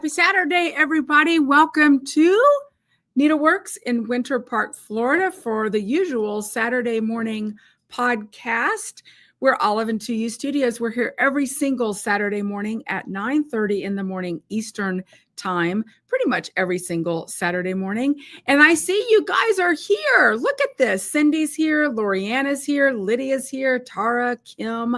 Happy Saturday, everybody. Welcome to Needleworks in Winter Park, Florida for the usual Saturday morning podcast. We're Olive and 2U Studios. We're here every single Saturday morning at 9:30 in the morning Eastern time, pretty much every single Saturday morning. And I see you guys are here. Look at this. Cindy's here, Loriana's here, Lydia's here, Tara, Kim,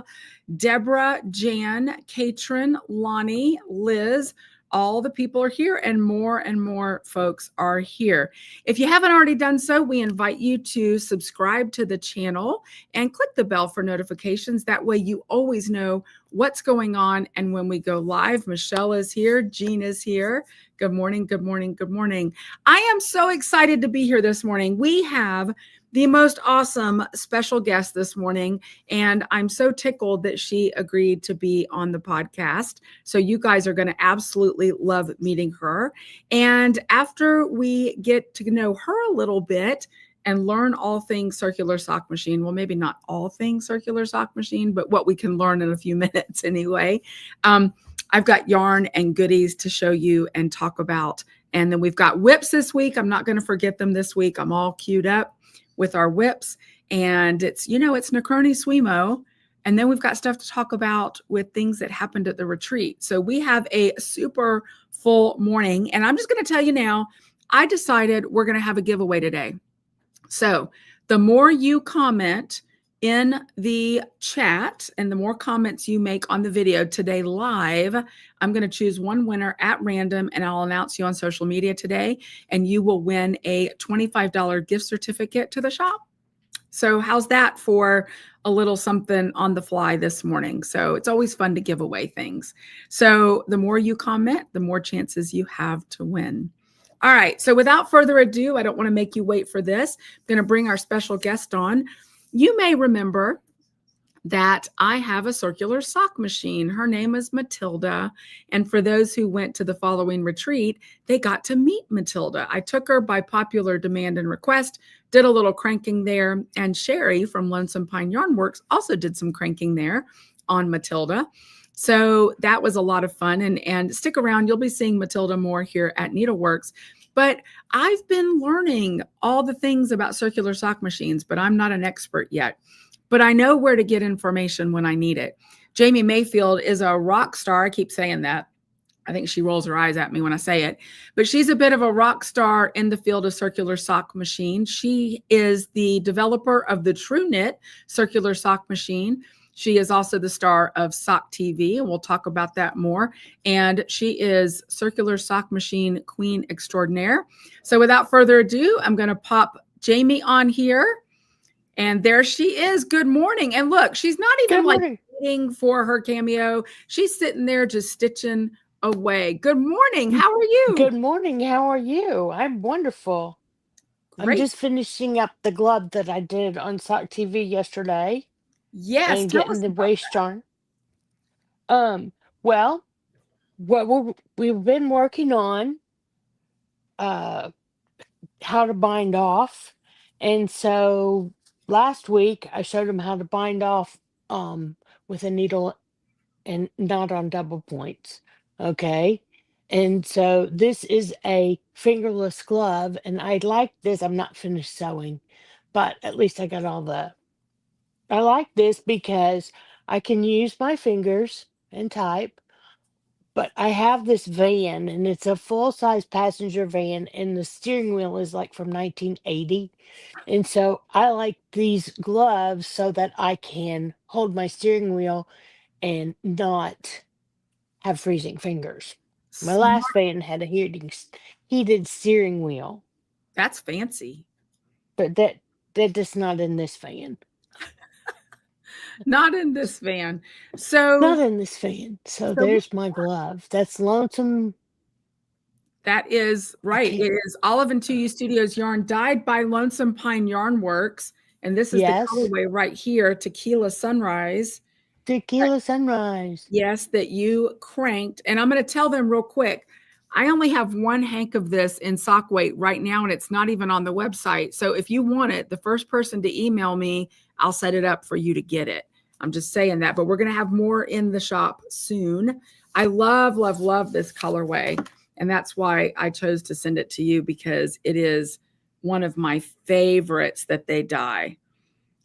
Deborah, Jan, Katrin, Lonnie, Liz. All the people are here and more folks are here. If you haven't already done so, we invite you to subscribe to the channel and click the bell for notifications. That way you always know what's going on and when we go live. Michelle is here. Jean is here. Good morning, good morning, good morning. I am so excited to be here this morning. We have the most awesome special guest this morning, and I'm so tickled that she agreed to be on the podcast. So you guys are going to absolutely love meeting her. And after we get to know her a little bit and learn all things circular sock machine, well, maybe not all things circular sock machine, but what we can learn in a few minutes anyway. I've got yarn and goodies to show you and talk about. And then we've got whips this week. I'm not going to forget them this week. I'm all queued up with our whips, and it's Necroni Swimo. And then we've got stuff to talk about with things that happened at the retreat. So we have a super full morning, and I'm just going to tell you now, I decided we're going to have a giveaway today. So the more you comment in the chat and the more comments you make on the video today live, I'm going to choose one winner at random, and I'll announce you on social media today, and you will win a $25 gift certificate to the shop. So how's that for a little something on the fly this morning? So it's always fun to give away things. So the more you comment, the more chances you have to win. All right. So without further ado, I don't want to make you wait for this. I'm going to bring our special guest on. You may remember that I have a circular sock machine. Her name is Matilda. And for those who went to the following retreat, they got to meet Matilda. I took her by popular demand and request, did a little cranking there. And Sherry from Lonesome Pine Yarn Works also did some cranking there on Matilda. So that was a lot of fun. And stick around, you'll be seeing Matilda more here at Needleworks. But I've been learning all the things about circular sock machines, but I'm not an expert yet. But I know where to get information when I need it. Jamie Mayfield is a rock star. I keep saying that. I think she rolls her eyes at me when I say it. But she's a bit of a rock star in the field of circular sock machine. She is the developer of the Tru-Knit circular sock machine. She is also the star of Sock TV, and we'll talk about that more. And she is Circular Sock Machine Queen Extraordinaire. So without further ado, I'm going to pop Jamie on here. And there she is. Good morning. And look, she's not even like waiting for her cameo. She's sitting there just stitching away. Good morning. How are you? Good morning. How are you? I'm wonderful. Great. I'm just finishing up the glove that I did on Sock TV yesterday. Yes, and getting the waist yarn. Well, what we've been working on how to bind off, and so last week I showed them how to bind off with a needle and not on double points. Okay, and so this is a fingerless glove, and I like this. I'm not finished sewing, but at least I got all the. I like this because I can use my fingers and type, but I have this van, and it's a full-size passenger van, and the steering wheel is like from 1980. And so I like these gloves so that I can hold my steering wheel and not have freezing fingers. My last van had a heated steering wheel. That's fancy. But that is not in this van. Not in this van. So not in this van. So there's my glove. That's Lonesome. That is right. It is Olive and 2U Studios yarn dyed by Lonesome Pine Yarn Works. And this is the colorway right here, Tequila Sunrise. Tequila Sunrise. Yes, that you cranked. And I'm going to tell them real quick. I only have one hank of this in sock weight right now, and it's not even on the website. So if you want it, the first person to email me, I'll set it up for you to get it. I'm just saying that, but we're going to have more in the shop soon. I love, love, love this colorway. And that's why I chose to send it to you, because it is one of my favorites that they dye.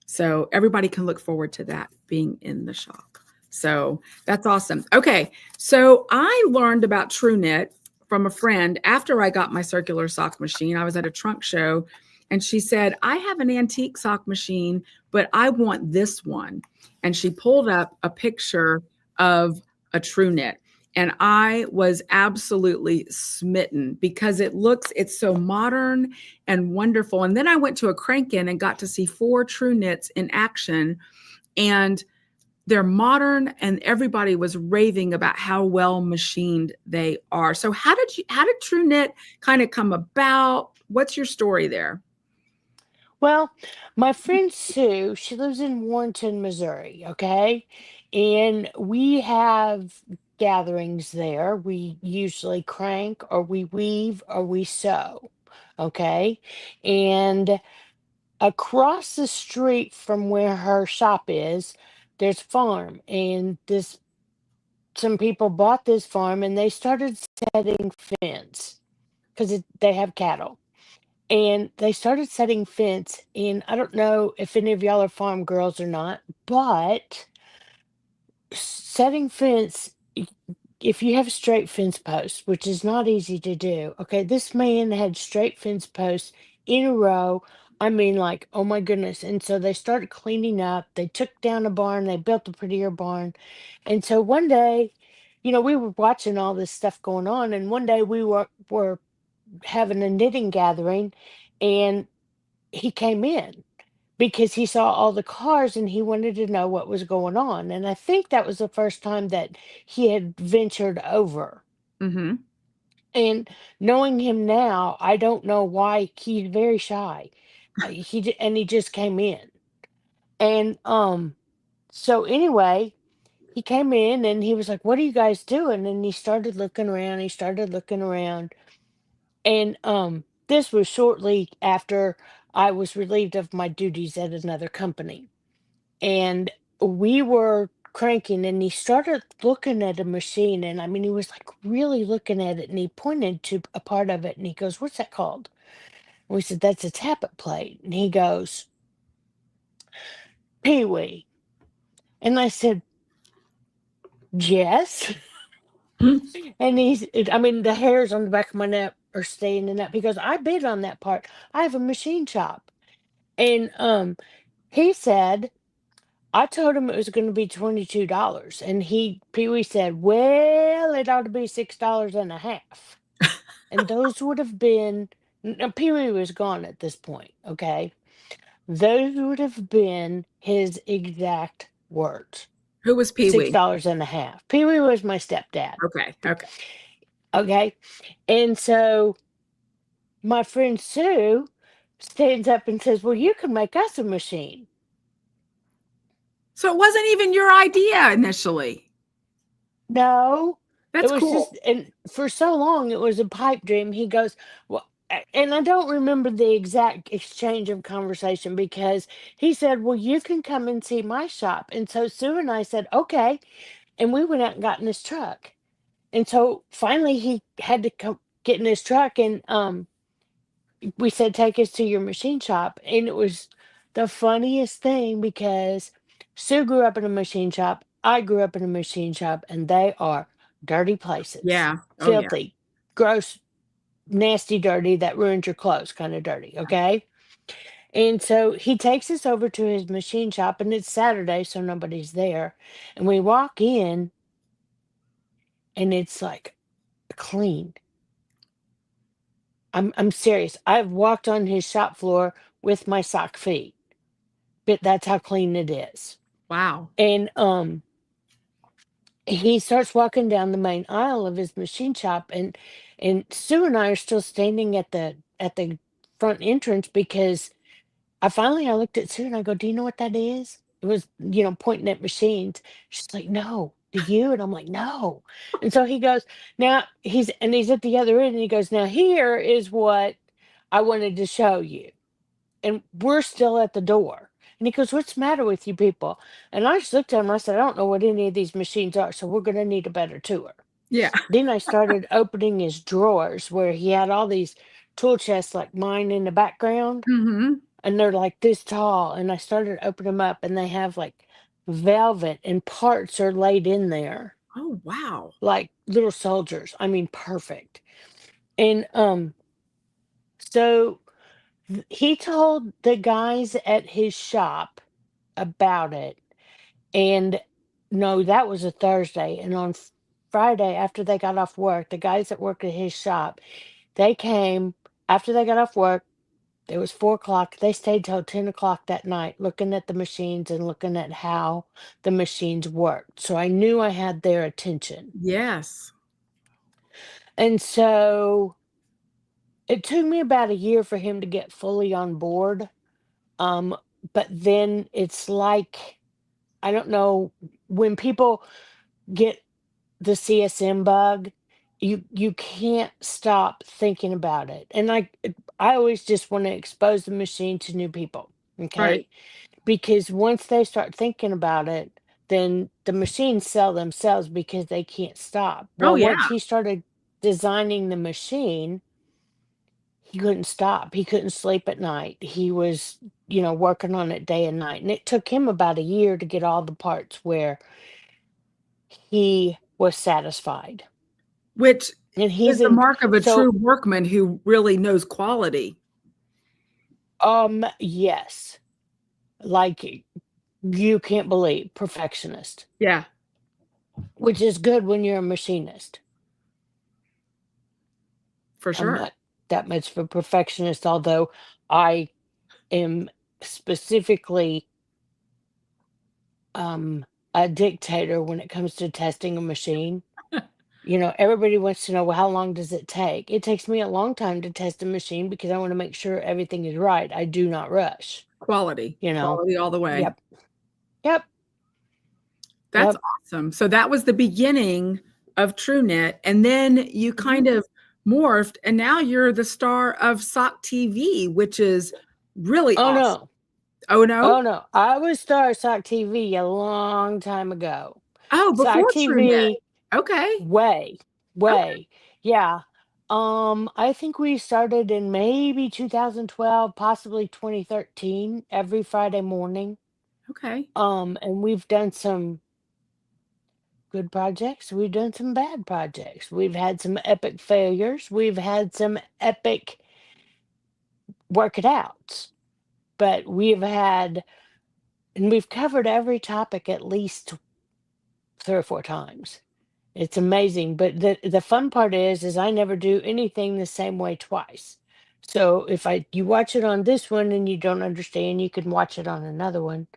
So everybody can look forward to that being in the shop. So that's awesome. Okay. So I learned about Tru-Knit from a friend after I got my circular sock machine. I was at a trunk show and she said, I have an antique sock machine, but I want this one. And she pulled up a picture of a Tru-Knit. And I was absolutely smitten because it's so modern and wonderful. And then I went to a crank-in and got to see 4 Tru-Knits in action. And they're modern, and everybody was raving about how well machined they are. So how did Tru-Knit kind of come about? What's your story there? Well, my friend Sue, she lives in Warrenton, Missouri, okay? And we have gatherings there. We usually crank or we weave or we sew, okay? And across the street from where her shop is, there's a farm. And this some people bought this farm and they started setting fence because they have cattle. And they started setting fence, and I don't know if any of y'all are farm girls or not, but setting fence, if you have straight fence posts, which is not easy to do, okay, this man had straight fence posts in a row. I mean, like, oh my goodness. And so they started cleaning up. They took down a barn, they built a prettier barn. And so one day, we were watching all this stuff going on, and one day we were having a knitting gathering, and he came in because he saw all the cars and he wanted to know what was going on. And I think that was the first time that he had ventured over. Mm-hmm. And knowing him now, I don't know why he's very shy. And he just came in. And so anyway, he came in and he was like, "What are you guys doing?" And he started looking around. He started looking around. And this was shortly after I was relieved of my duties at another company. And we were cranking, and he started looking at a machine. And I mean, he was like really looking at it, and he pointed to a part of it and he goes, "What's that called?" And we said, "That's a tappet plate." And he goes, "Pee wee." And I said, "Yes." And I mean, the hairs on the back of my neck are staying in that because I bid on that part. I have a machine shop. And he said, I told him it was going to be $22, and Pee Wee said, "Well, it ought to be $6.50." And those would have been, now Pee Wee was gone at this point, okay? Those would have been his exact words. Who was Pee Six Wee? dollars and a half. Pee Wee was my stepdad. Okay. Okay. Okay. And so my friend Sue stands up and says, "Well, you can make us a machine." So it wasn't even your idea initially. No, it That's was cool. just, and for so long it was a pipe dream. He goes, "Well," and I don't remember the exact exchange of conversation because he said, "Well, you can come and see my shop." And so Sue and I said, "Okay." And we went out and got in his truck. And so finally he had to come get in his truck, and we said, "Take us to your machine shop." And it was the funniest thing because Sue grew up in a machine shop. I grew up in a machine shop, and they are dirty places. Yeah. Oh yeah. Filthy, gross, nasty, dirty, that ruins your clothes kind of dirty. Okay. And so he takes us over to his machine shop, and it's Saturday, so nobody's there. And we walk in, and it's like clean. I'm serious. I've walked on his shop floor with my sock feet, but that's how clean it is. Wow. And he starts walking down the main aisle of his machine shop, and Sue and I are still standing at the front entrance because I looked at Sue and I go, "Do you know what that is?" It was, pointing at machines. She's like, "No, do you?" And I'm like, "No." And so he goes, he's at the other end, and he goes, "Now here is what I wanted to show you." And we're still at the door. And he goes, "What's the matter with you people?" And I just looked at him and I said, "I don't know what any of these machines are, so we're going to need a better tour." Yeah. Then I started opening his drawers where he had all these tool chests like mine in the background, Hmm. and they're like this tall. And I started opening them up, and they have like velvet and parts are laid in there Oh, wow. like little soldiers. I mean, perfect. And so he told the guys at his shop about it. And no, that was a Thursday. And on Friday, after they got off work, the guys that worked at his shop, they came after they got off work. It was 4 o'clock. They stayed till 10 o'clock that night looking at the machines and looking at how the machines worked. So I knew I had their attention. Yes. And so it took me about a year for him to get fully on board. Um, but then it's like, I don't know, when people get the CSM bug, you can't stop thinking about it. And I always just want to expose the machine to new people, Right. okay? Because once they start thinking about it, then the machines sell themselves because they can't stop. Oh, Well, yeah. once he started designing the machine, he couldn't stop. He couldn't sleep at night. He was, working on it day and night. And it took him about a year to get all the parts where he was satisfied. Which And is he's the in mark of a so true workman who really knows quality. yes. Like you can't believe perfectionist, Yeah, which is good when you're a machinist. for I'm sure. not that much of a perfectionist, although I am specifically um a dictator when it comes to testing a machine. Everybody wants to know, well, how long does it take? It takes me a long time to test a machine because I want to make sure everything is right. I do not rush, Quality, you know. quality all the way. Yep. Yep. That's Yep. awesome. So that was the beginning of Tru-Knit, and then you Mhm. kind of morphed, and now you're the star of Sock TV, which is really Oh awesome. no. Oh, no? Oh no. I was star of Sock TV a long time ago. Oh, Sock before Tru-Knit. TV Okay. way, Okay. way. Yeah. I think we started in maybe 2012, possibly 2013, every Friday morning. Okay. And we've done some good projects. We've done some bad projects. We've had some epic failures. We've had some epic work it outs. But and we've covered every topic at least 3 or 4 times. It's amazing. But the fun part is I never do anything the same way twice. So if you watch it on this one and you don't understand, you can watch it on another one,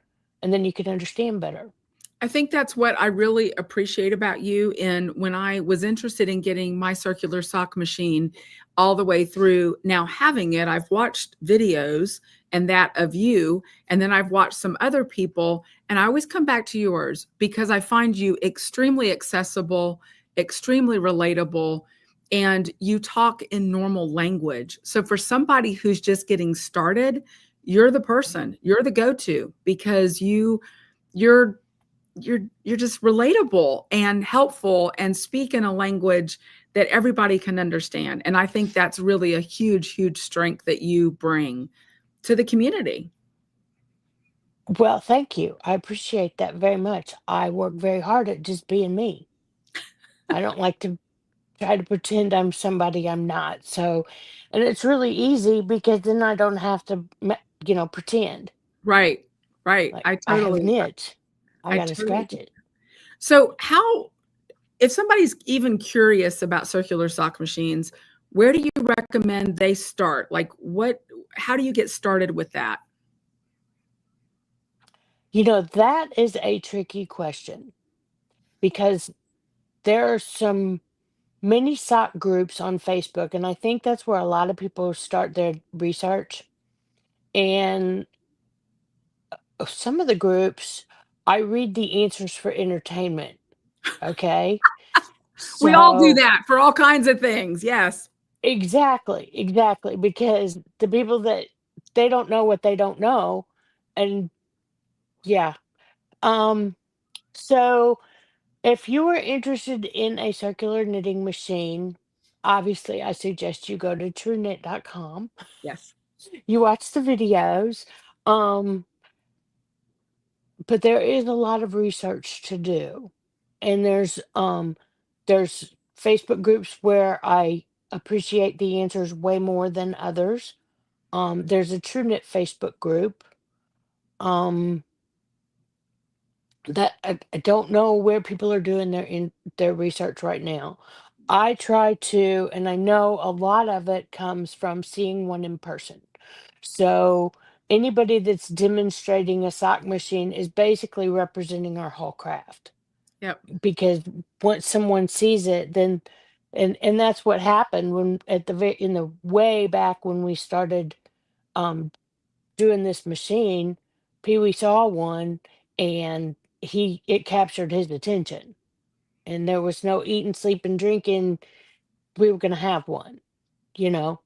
and then you can understand better. I think that's what I really appreciate about you. And when I was interested in getting my circular sock machine all the way through now having it, I've watched videos and that of you, and then I've watched some other people, and I always come back to yours because I find you extremely accessible, extremely relatable, and you talk in normal language. So for somebody who's just getting started, you're the person, you're the go-to because you're you're just relatable and helpful and speak in a language that everybody can understand. And I think that's really a huge strength that you bring to the community. Well, thank you. I appreciate that very much. I work very hard at just being me. I don't like to try to pretend I'm somebody I'm not. So, and it's really easy because then I don't have to, pretend. Right. Right. Like I have an itch, I I got to totally scratch get it. it. So how if somebody's even curious about circular sock machines, where do you recommend they start? Like how do you get started with that? That is a tricky question because there are some many sock groups on Facebook, and I think that's where a lot of people start their research. And some of the groups, I read the answers for entertainment. Okay. We all do So, that for all kinds of things. Yes. exactly, exactly. Because the people that they don't know what they don't know. And yeah. Um, so If you are interested in a circular knitting machine, obviously I suggest you go to Tru-Knit.com. Yes. You watch the videos. Um, but there is a lot of research to do. And there's Facebook groups where I appreciate the answers way more than others. There's a Tru-Knit Facebook group. Um, that I don't know where people are doing their research right now. I try to, and I know a lot of it comes from seeing one in person. So anybody that's demonstrating a sock machine is basically representing our whole craft, Yep. because once someone sees it, then and that's what happened when at in the way back when we started um doing this machine. Pee Wee saw one, and it captured his attention, and there was no eating, sleeping, drinking. We were going to have one, you know.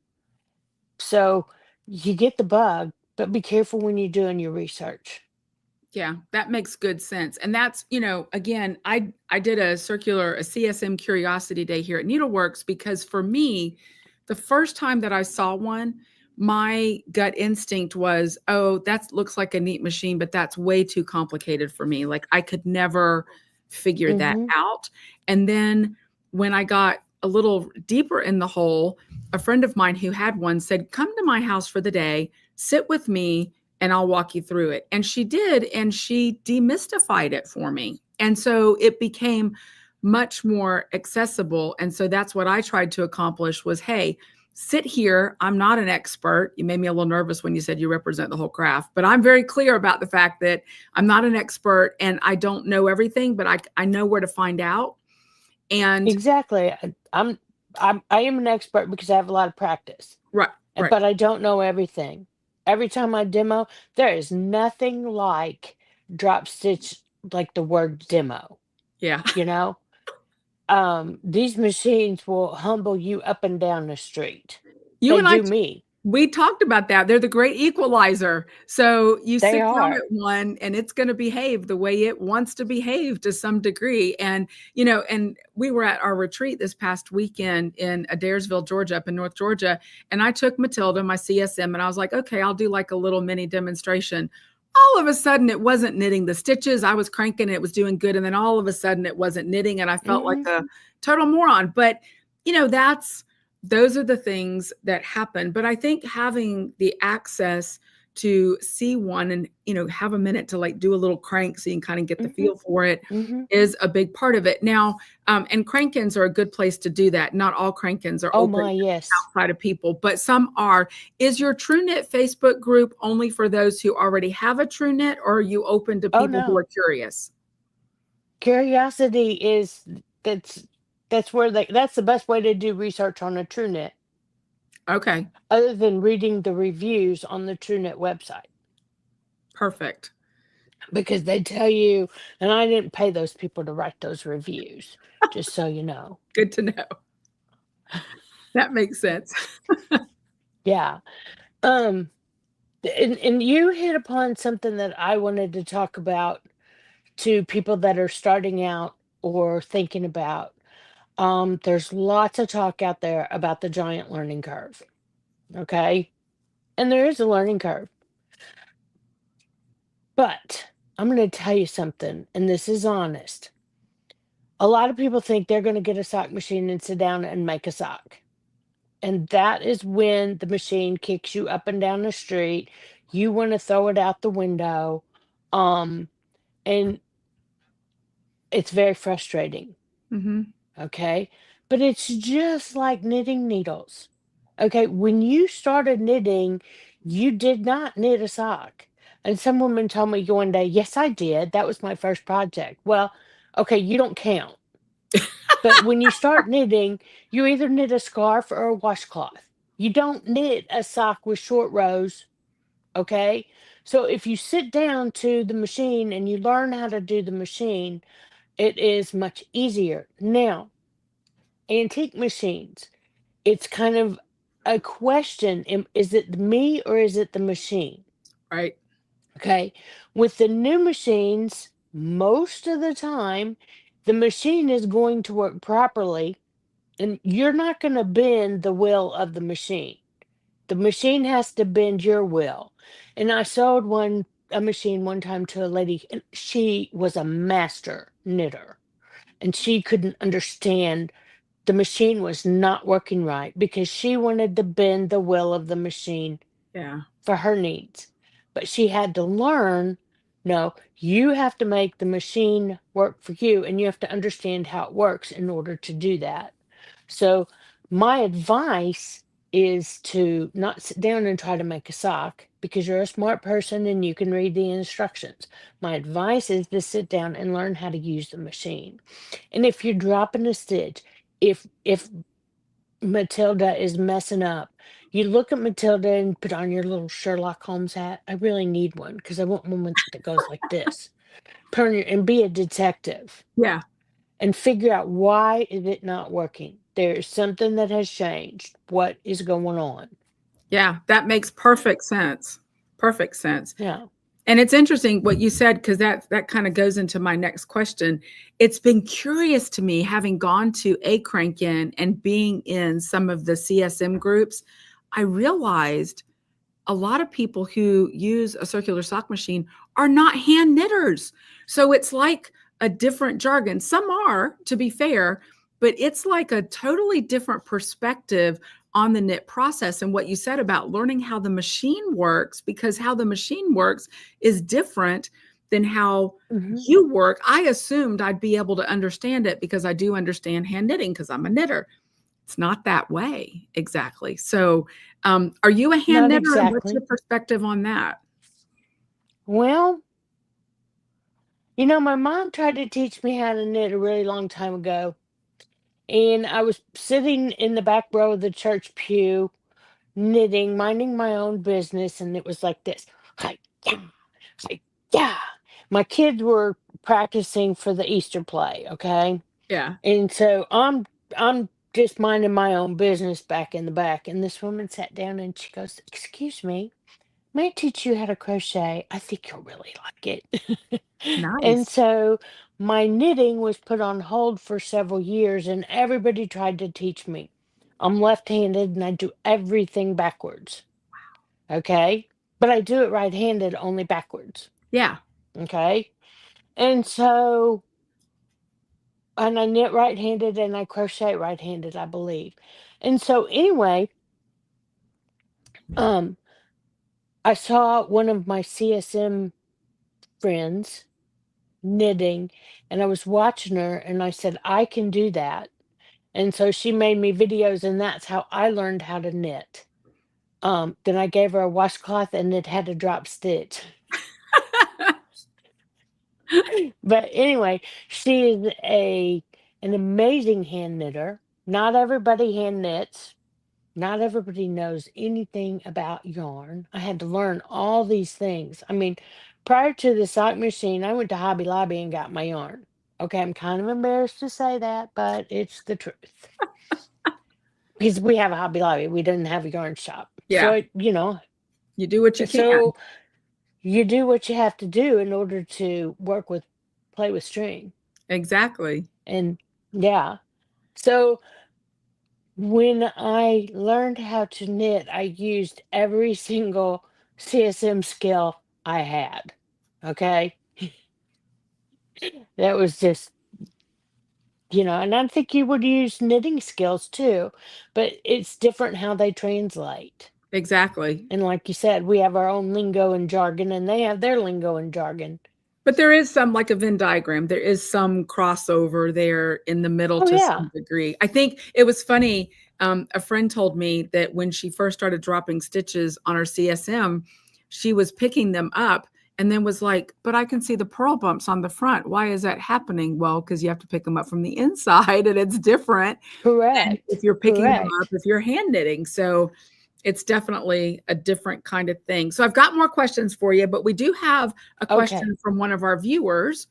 So you get the bug, but be careful when you're doing your research. Yeah, that makes good sense. And that's, again, I did a CSM Curiosity Day here at Needleworks because for me, the first time that I saw one, my gut instinct was, oh, that looks like a neat machine, but that's way too complicated for me. Like I could never figure that Mm-hmm. out. And then when I got a little deeper in the hole, a friend of mine who had one said, come to my house for the day, sit with me, and I'll walk you through it. And she did, and she demystified it for me. And so it became much more accessible. And so that's what I tried to accomplish was, hey, sit here. I'm not an expert. You made me a little nervous when you said you represent the whole craft, but I'm very clear about the fact that I'm not an expert and I don't know everything, but I know where to find out. And Exactly. I am an expert because I have a lot of practice, right, right. but I don't know everything. Every time I demo, there is nothing like drop stitch, like the word demo, Yeah. you know? These machines will humble you up and down the street. You They and I, do me. we talked about that. They're the great equalizer. So you They sit down are. at one and it's going to behave the way it wants to behave to some degree. And, and we were at our retreat this past weekend in Adairsville, Georgia, up in North Georgia. And I took Matilda, my CSM, and I was like, okay, I'll do like a little mini demonstration. All of a sudden, it wasn't knitting the stitches. I was cranking, it was doing good. And then all of a sudden, it wasn't knitting. And I felt like Hmm. a total moron. But, those are the things that happen. But I think having the access to see one and, have a minute to like do a little crank so you can kind of get the Hmm. feel for it Hmm. is a big part of it. Now, and crank-ins are a good place to do that. Not all crank-ins are Oh open my, yes. outside of people, but some are. Is your Tru-Knit Facebook group only for those who already have a Tru-Knit, or are you open to Oh people who no. are curious? Curiosity is that's where that's the best way to do research on a Tru-Knit, Okay, other than reading the reviews on the Tru-Knit website, perfect. because they tell you, and I didn't pay those people to write those reviews, just so you know. Good to know. That makes sense. Yeah. Um and you hit upon something that I wanted to talk about to people that are starting out or thinking about. There's lots of talk out there about the giant learning curve. Okay. And there is a learning curve. But I'm going to tell you something, and this is honest. A lot of people think they're going to get a sock machine and sit down and make a sock. And that is when the machine kicks you up and down the street. You want to throw it out the window. Um, and it's very frustrating. Hmm. Okay. But it's just like knitting needles. Okay. When you started knitting, you did not knit a sock. And some woman told me one day, yes, I did. That was my first project. Well, okay, you don't count. But when you start knitting, you either knit a scarf or a washcloth. You don't knit a sock with short rows. Okay. So if you sit down to the machine and you learn how to do the machine, it is much easier. Now, antique machines, it's kind of a question, is it me or is it the machine? Right. Okay. With the new machines, most of the time, the machine is going to work properly, and you're not going to bend the will of the machine. The machine has to bend your will. And I sold a machine one time to a lady, and she was a master knitter, and she couldn't understand the machine was not working right because she wanted to bend the will of the machine Yeah. for her needs. But she had to learn, no, you have to make the machine work for you, and you have to understand how it works in order to do that. So my advice is to not sit down and try to make a sock because you're a smart person and you can read the instructions. My advice is to sit down and learn how to use the machine. And if you're dropping a stitch, if Matilda is messing up, you look at Matilda and put on your little Sherlock Holmes hat. I really need one because I want one that goes like this. Put on and be a detective Yeah. and figure out why is it not working. There's something that has changed. What is going on? Yeah. That makes perfect sense. Perfect sense. Yeah. And it's interesting what you said, because that kind of goes into my next question. It's been curious to me, having gone to a crank in and being in some of the CSM groups, I realized a lot of people who use a circular sock machine are not hand knitters. So it's like a different jargon. Some are, to be fair, but it's like a totally different perspective on the knit process. And what you said about learning how the machine works, because how the machine works is different than how Hmm. you work. I assumed I'd be able to understand it because I do understand hand knitting because I'm a knitter. It's not that way exactly. So, are you a hand Not knitter, and what's your exactly. perspective on that? Well, my mom tried to teach me how to knit a really long time ago. And I was sitting in the back row of the church pew knitting, minding my own business, and it was like this. Hi, yeah, hi, yeah. My kids were practicing for the Easter play, okay? Yeah. And so I'm just minding my own business back in the back. And this woman sat down and she goes, "Excuse me, may I teach you how to crochet? I think you'll really like it." And Nice. so my knitting was put on hold for several years, and everybody tried to teach me. I'm left-handed and I do everything backwards. Okay. But I do it right-handed, only backwards. Yeah. Okay. And so, and I knit right-handed and I crochet right-handed, I believe. And so anyway, um, I saw one of my CSM friends knitting, and I was watching her and I said, I can do that. And so she made me videos, and that's how I learned how to knit. Then I gave her a washcloth and it had a drop stitch. But anyway, she is an amazing hand knitter. Not everybody hand knits. Not everybody knows anything about yarn. I had to learn all these things. I mean, prior to the sock machine, I went to Hobby Lobby and got my yarn. Okay, I'm kind of embarrassed to say that, but it's the truth. Because we have a Hobby Lobby, we didn't have a yarn shop. Yeah. So, You do what you can. so you do what you have to do in order to play with string. Exactly. And yeah. So when I learned how to knit, I used every single CSM skill I had. Okay. That was just, and I think you would use knitting skills too, but it's different how they translate. Exactly. And like you said, we have our own lingo and jargon, and they have their lingo and jargon. But there is some, like a Venn diagram, there is some crossover there in the middle Oh, to yeah. some degree. I think it was funny. A friend told me that when she first started dropping stitches on her CSM, she was picking them up and then was like, but I can see the purl bumps on the front. Why is that happening? Well, because you have to pick them up from the inside and it's different than if Correct. you're picking them up Correct. if you're hand knitting. So it's definitely a different kind of thing. So I've got more questions for you, but we do have a Okay. question from one of our viewers.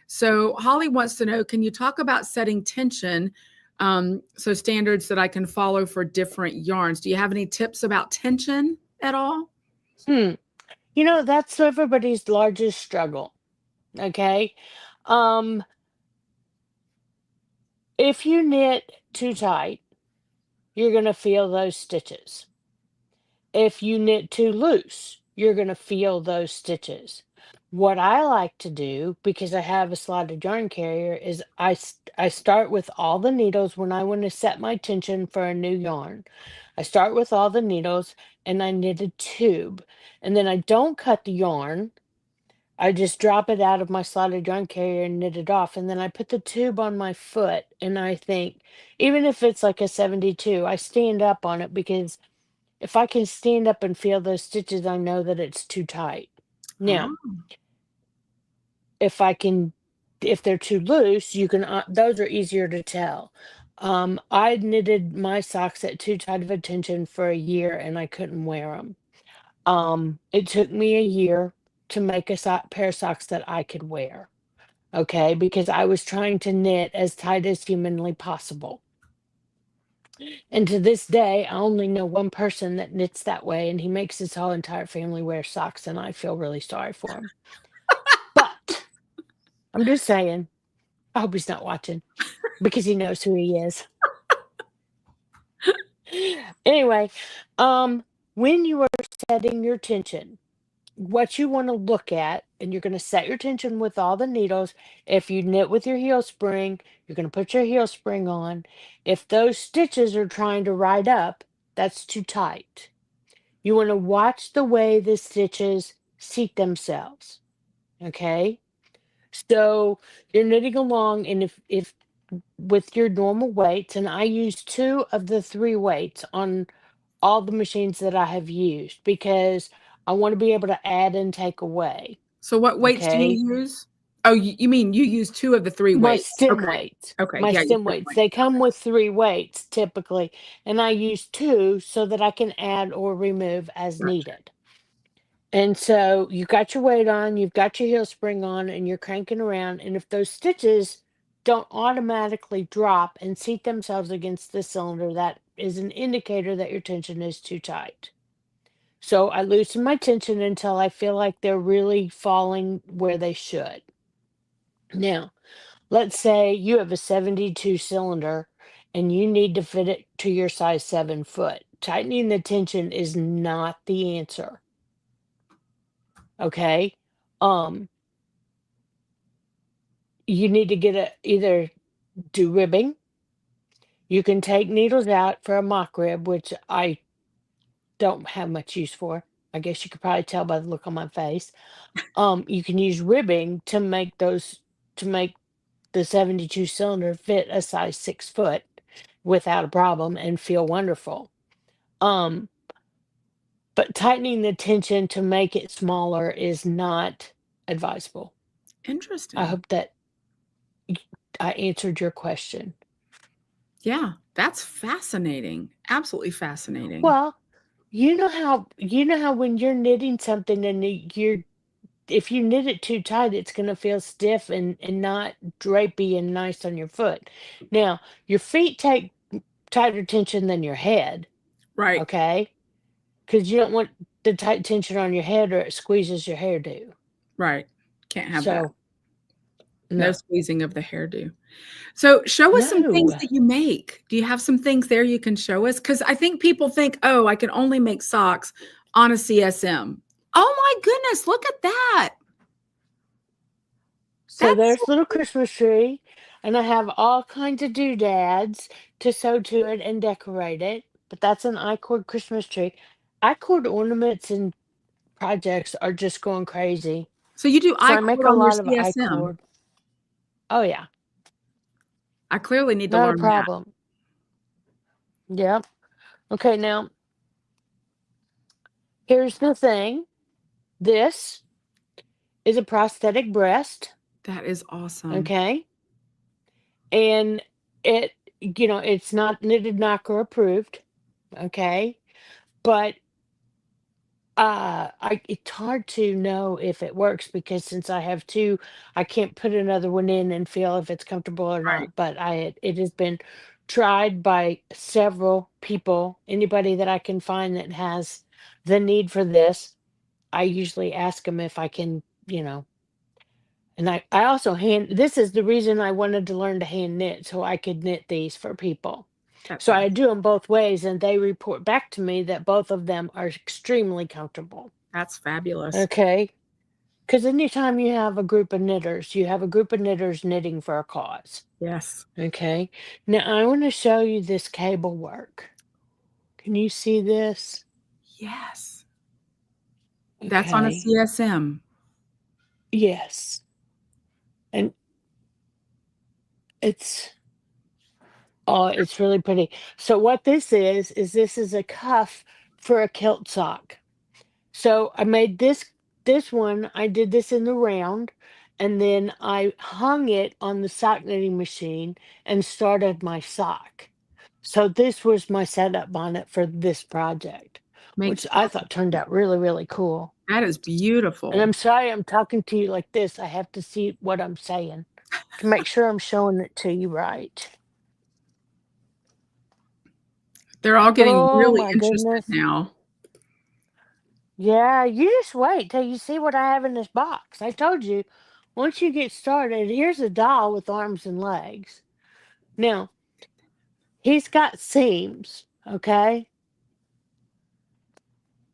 So Holly wants to know, can you talk about setting tension? So standards that I can follow for different yarns. Do you have any tips about tension at all? Hmm. That's everybody's largest struggle. Okay. Um, If you knit too tight, you're going to feel those stitches. If you knit too loose, you're going to feel those stitches. What I like to do, because I have a slotted yarn carrier, is I start with all the needles when I want to set my tension for a new yarn. I start with all the needles and I knit a tube. And then I don't cut the yarn. I just drop it out of my slotted yarn carrier and knit it off. And then I put the tube on my foot and I think, even if it's like a 72, I stand up on it because if I can stand up and feel those stitches, I know that it's too tight. Now, Oh, if I can, if they're too loose, you can, those are easier to tell. I knitted my socks at too tight of a tension for a year and I couldn't wear them. It took me a year to make a pair of socks that I could wear. Okay, because I was trying to knit as tight as humanly possible. And to this day, I only know one person that knits that way, and he makes his whole entire family wear socks, and I feel really sorry for him. But I'm just saying, I hope he's not watching because he knows who he is. Anyway, when you are setting your tension, what you want to look at, and you're going to set your tension with all the needles. If you knit with your heel spring, you're going to put your heel spring on. If those stitches are trying to ride up, that's too tight. You want to watch the way the stitches seat themselves. Okay. So you're knitting along, and if with your normal weights, and I use 2 of the 3 weights on all the machines that I have used because I want to be able to add and take away. so what weights do Okay. you use? Oh, you mean you use two of the three My weights? stem Okay. weights. Okay. My Yeah, you stem said weights. weight. They come with 3 weights typically, and I use 2 so that I can add or remove as Gotcha. needed. And so you got your weight on, you've got your heel spring on, and you're cranking around. And if those stitches don't automatically drop and seat themselves against the cylinder, that is an indicator that your tension is too tight. So I loosen my tension until I feel like they're really falling where they should. Now, let's say you have a 72 cylinder and you need to fit it to your size 7 foot. Tightening the tension is not the answer. Okay. Um, you need to get either do ribbing. You can take needles out for a mock rib, which I don't have much use for. I guess you could probably tell by the look on my face. You can use ribbing to make the 72 cylinder fit a size 6 foot without a problem and feel wonderful. Um, but tightening the tension to make it smaller is not advisable. I Interesting. hope that y- I answered your question. Yeah, that's fascinating. Absolutely fascinating. Well, you know how when you're knitting something and you're if you knit it too tight, it's going to feel stiff and not drapey and nice on your foot. Now, your feet take tighter tension than your head, Right. okay? Because you don't want the tight tension on your head or it squeezes your hairdo. Right. Can't have that. So, No no, squeezing of the hairdo. So show us some things no. that you make. Do you have some things there you can show us? Because I think people think, oh, I can only make socks on a CSM. Oh my goodness, look at that. So That's there's little Christmas tree, and I have all kinds of doodads to sew to it and decorate it. But that's an I-cord Christmas tree. I-cord ornaments and projects are just going crazy. so you do So I make I-cord a on your lot of CSM. I-cord. Oh yeah, I clearly need to not a learn that. problem. Yep. Okay, now here's the thing. This is a prosthetic breast, That is awesome. okay? And it's not knitted knocker approved, okay? But it's hard to know if it works because since I have two, I can't put another one in and feel if it's comfortable or Right. not. But it has been tried by several people. Anybody that I can find that has the need for this, I usually ask them if I can, And I also this is the reason I wanted to learn to hand knit, so I could knit these for people. That's So I awesome. do them both ways, and they report back to me that both of them are extremely comfortable. That's fabulous. Okay. Because anytime you have a group of knitters, you have a group of knitters knitting for a cause. Yes. Okay. Now I want to show you this cable work. Can you see this? Yes. That's on a Okay. CSM. Yes. And it's it's really pretty. So what this is a cuff for a kilt sock. So I made this one. I did this in the round, and then I hung it on the sock knitting machine and started my sock. So this was my setup bonnet for this project, Makes which I thought perfect turned sense. out really, really cool. That is And beautiful. I'm sorry I'm talking to you like this. I have to see what I'm saying to make sure I'm showing it to you right. They're all getting Oh really my interested goodness. now. Yeah, you just wait till you see what I have in this box. I told you, once you get started, here's a doll with arms and legs. Now, he's got seams, okay?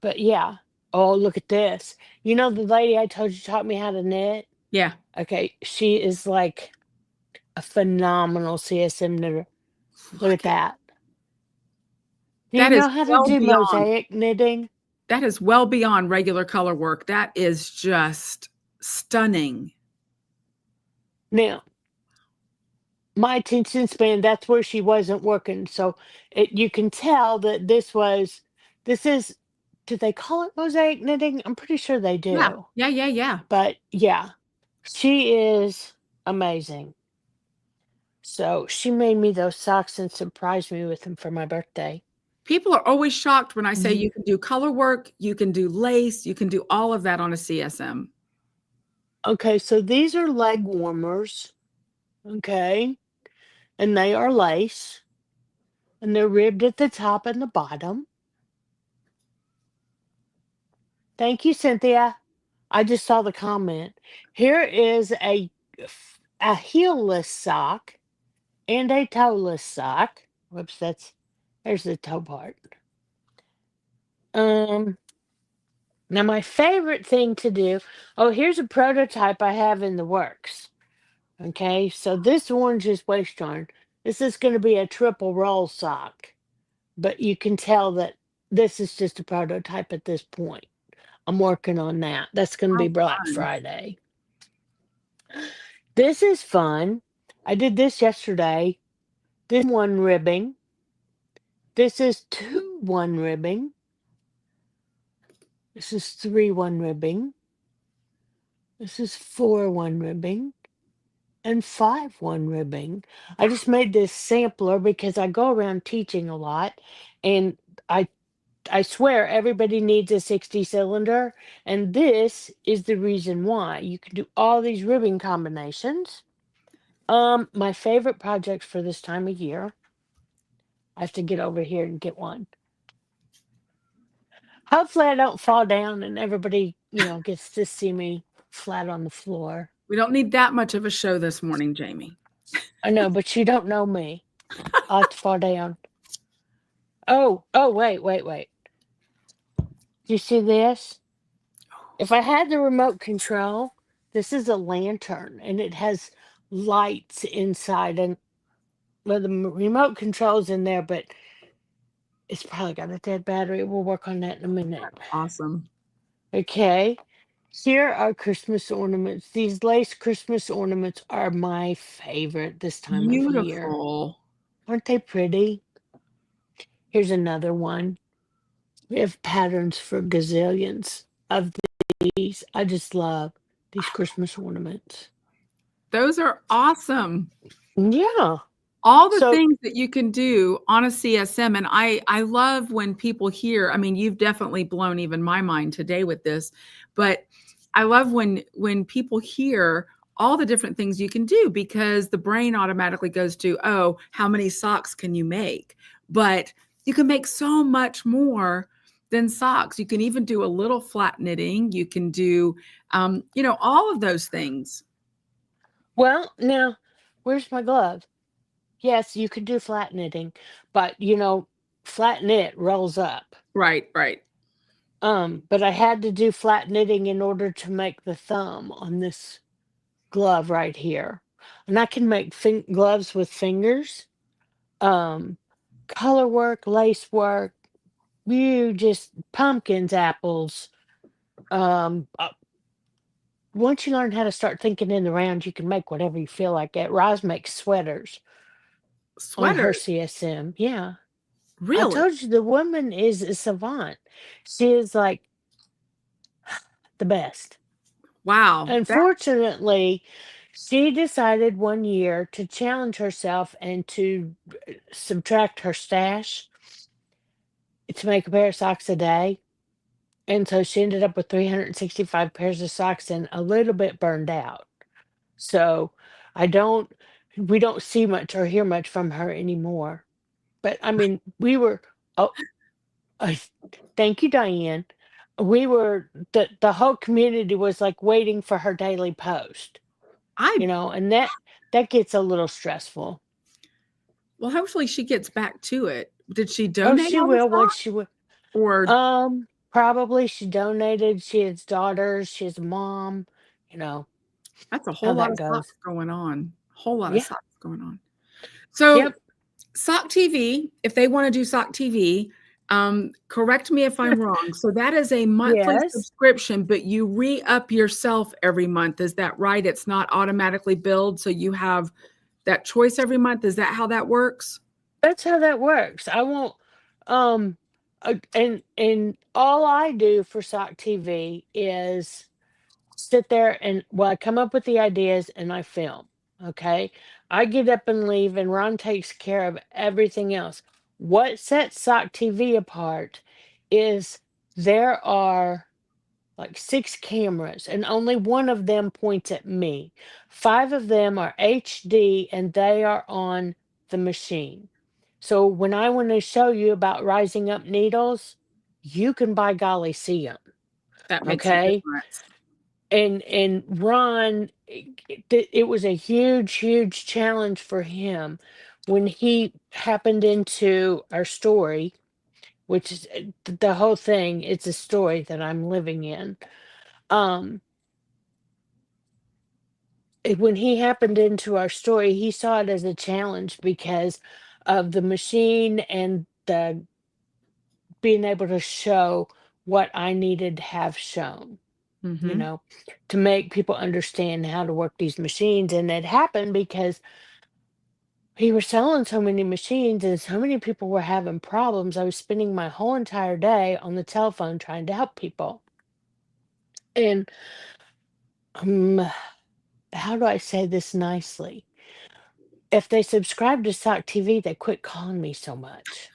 But yeah. Oh, look at this. You know the lady I told you taught me how to knit? Yeah. Okay, she is like a phenomenal CSM knitter. Look at Look at that. Do you that is know how to well do beyond. mosaic knitting? That is well beyond regular color work. That is just stunning. Now, my attention span, that's where she wasn't working. So you can tell that this is, do they call it mosaic knitting? I'm pretty sure they Yeah. do. Yeah, yeah, yeah. But yeah, she is amazing. So she made me those socks and surprised me with them for my birthday. People are always shocked when I say Mhm. you can do color work, you can do lace, you can do all of that on a CSM. Okay, so these are leg warmers. Okay, and they are lace, and they're ribbed at the top and the bottom. Thank you, Cynthia. I just saw the comment. Here is a heelless sock and a toeless sock. Whoops, there's the toe part. Um, Now my favorite thing to do. Oh, here's a prototype I have in the works. Okay, so this orange is waist yarn. This is going to be a triple roll sock, but you can tell that this is just a prototype at this point. I'm working on that. That's going to be How Black fun. Friday. This is fun. I did this yesterday. This one ribbing. This is 2-1 ribbing. This is 3-1 ribbing. This is 4-1 ribbing and 5-1 ribbing. I just made this sampler because I go around teaching a lot, and I I swear everybody needs a 60 cylinder, and this is the reason why. You can do all these ribbing combinations. My favorite projects for this time of year. I have to get over here and get one. Hopefully I don't fall down and everybody, gets to see me flat on the floor. We don't need that much of a show this morning, Jamie. I know, but you don't know me. I'll have to fall down. Oh, wait. Do you see this? If I had the remote control, this is a lantern and it has lights inside, and well, the remote control's in there, but it's probably got a dead battery. We'll work on that in a minute. Awesome. Okay. Here are Christmas ornaments. These lace Christmas ornaments are my favorite this time of year. Beautiful. Aren't they pretty? Here's another one. We have patterns for gazillions of these. I just love these Christmas ornaments. Those are awesome. Yeah. All the So, things that you can do on a CSM, and I love when people hear, I mean, you've definitely blown even my mind today with this, but I love when people hear all the different things you can do, because the brain automatically goes to, oh, how many socks can you make? But you can make so much more than socks. You can even do a little flat knitting. You can do all of those things. Well, now, where's my glove? Yes, you could do flat knitting, but flat knit rolls up. Right, right. But I had to do flat knitting in order to make the thumb on this glove right here. And I can make gloves with fingers. Um, color work, lace work, you just pumpkins, apples. Once you learn how to start thinking in the round, you can make whatever you feel like. It. Roz makes sweaters on her Sweaters. CSM. Yeah. I Really? told you the woman is a savant. She is like the best. Wow. That Unfortunately, she decided one year to challenge herself and to subtract her stash to make a pair of socks a day. And so she ended up with 365 pairs of socks and a little bit burned out. So I don't, we don't see much or hear much from her anymore. But I mean, oh, I, thank you, Diane. The whole community was like waiting for her daily post, I and that gets a little stressful. well, hopefully she gets back to it. Did she Oh, donate she all the will once socks? she will. Or Probably she donated. She has daughters. She has a mom. You know that's a how whole lot that of goes. socks going on. Whole lot of Yeah. socks going on. So Yep. Sock TV, if they want to do Sock TV, correct me if I'm wrong. So that is a monthly Yes. subscription, but you re-up yourself every month. Is that right? It's not automatically billed, so you have that choice every month. Is that how that works? That's how that works. I won't. Um. And all I do for Sock TV is sit there and I come up with the ideas and I film. Okay. I get up and leave, and Ron takes care of everything else. What sets Sock TV apart is there are like 6 cameras, and only one of them points at me. 5 of them are HD and they are on the machine. So when I want to show you about rising up needles, you can by golly see them. That makes a Okay. difference. And Ron, it was a huge challenge for him when he happened into our story, which is the whole thing. It's a story that I'm living in. Um, when he happened into our story, he saw it as a challenge because of the machine and the being able to show what I needed to have shown, you Mm-hmm. know, to make people understand how to work these machines. And it happened because he was selling so many machines and so many people were having problems. I was spending my whole entire day on the telephone trying to help people. And um, how do I say this nicely? If they subscribe to Sock TV, they quit calling me so much.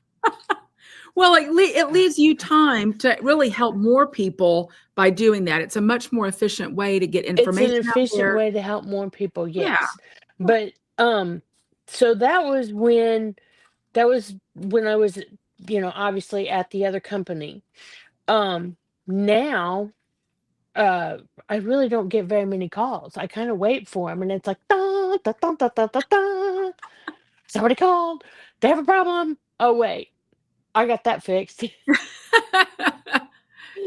Well, it leaves you time to really help more people by doing that. It's a much more efficient way to get It's an information out efficient there. way to help more people, Yeah. yes. But so that was when I was, obviously at the other company. Now uh I really don't get very many calls. I kind of wait for them and it's like da, da, da, da, da, da, da. Somebody called. They have a problem. Oh wait, I got that fixed.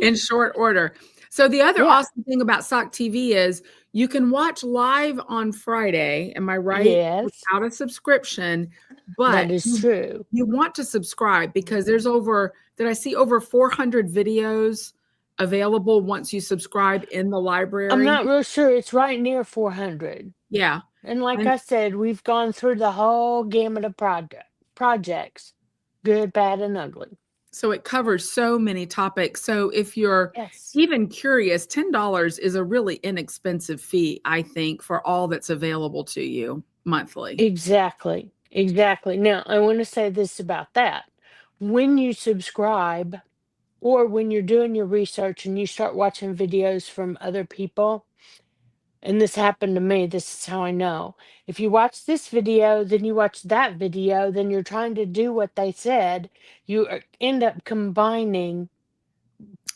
In short order. So the other Yeah. awesome thing about Sock TV is you can watch live on Friday, am I right? Yes, Without a subscription, that but is you true. you want to subscribe because there's did I see over 400 videos available once you subscribe in the I'm library? not real sure. It's right near 400. Yeah. And like And I said, we've gone through the whole gamut of projects, good, bad, and ugly. so it covers so many topics. So if you're Yes, even curious, $10 is a really inexpensive fee, I think, for all that's available to you monthly. exactly. Exactly. Now, I want to say this about that. When you subscribe or when you're doing your research and you start watching videos from other people, and this happened to me, this is how I know. If you watch this video, then you watch that video, then you're trying to do what they said, end up combining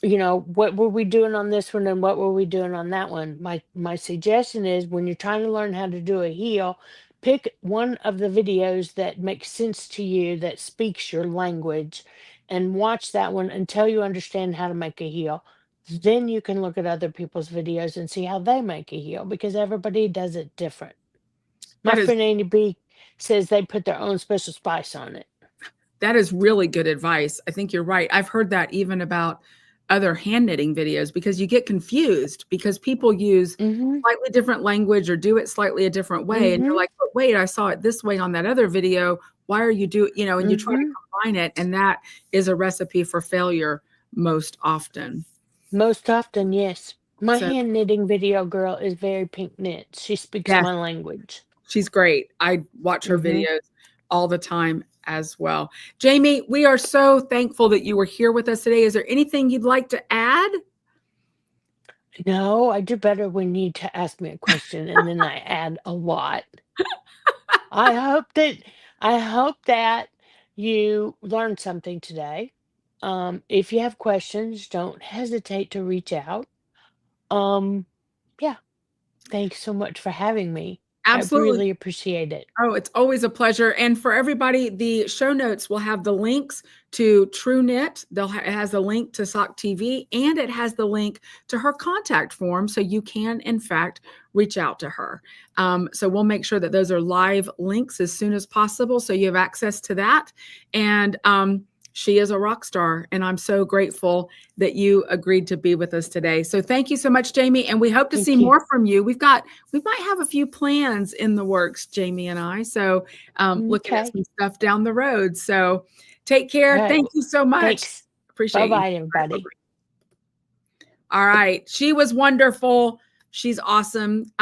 what were we doing on this one and what were we doing on that one? My suggestion is, when you're trying to learn how to do a heel, pick one of the videos that makes sense to you, that speaks your language, and watch that one until you understand how to make a heel. Then you can look at other people's videos and see how they make a heel, because everybody does it different. My That is friend Annie B says they put their own special spice on it. that is really good advice. I think you're right. I've heard that even about other hand knitting videos, because you get confused because people use Mm-hmm. slightly different language or do it slightly a different way. And you're Mm-hmm. like, but wait, I saw it this way on that other video. Why are you and you try to Mm-hmm. combine it. And that is a recipe for failure most often. Most often, yes. My So hand knitting video girl is very pink knit. She speaks yes, my language. she's great. I watch her Mm-hmm. videos all the time as well. Jamie, we are so thankful that you were here with us today. Is there anything you'd like to add? No, I do better when you to ask me a question and then I add a lot. I hope that I hope that you learned something today. If you have questions, don't hesitate to reach out. Um, yeah, thanks so much for having me. I Absolutely. really appreciate it. Oh, it's always a pleasure. And for everybody, the show notes will have the links to Tru-Knit. It has a link to Sock TV, and it has the link to her contact form. So you can, in fact, reach out to her. So we'll make sure that those are live links as soon as possible, so you have access to that. And she is a rock star, and I'm so grateful that you agreed to be with us today. So thank you so much, Jamie, and we hope to see Thank you. more from you. We might have a few plans in the works, Jamie and I. So looking at Okay. some stuff down the road. So take All care. right. Thank you so much. Thanks. Appreciate you. Bye-bye, everybody. All right. She was wonderful. She's awesome.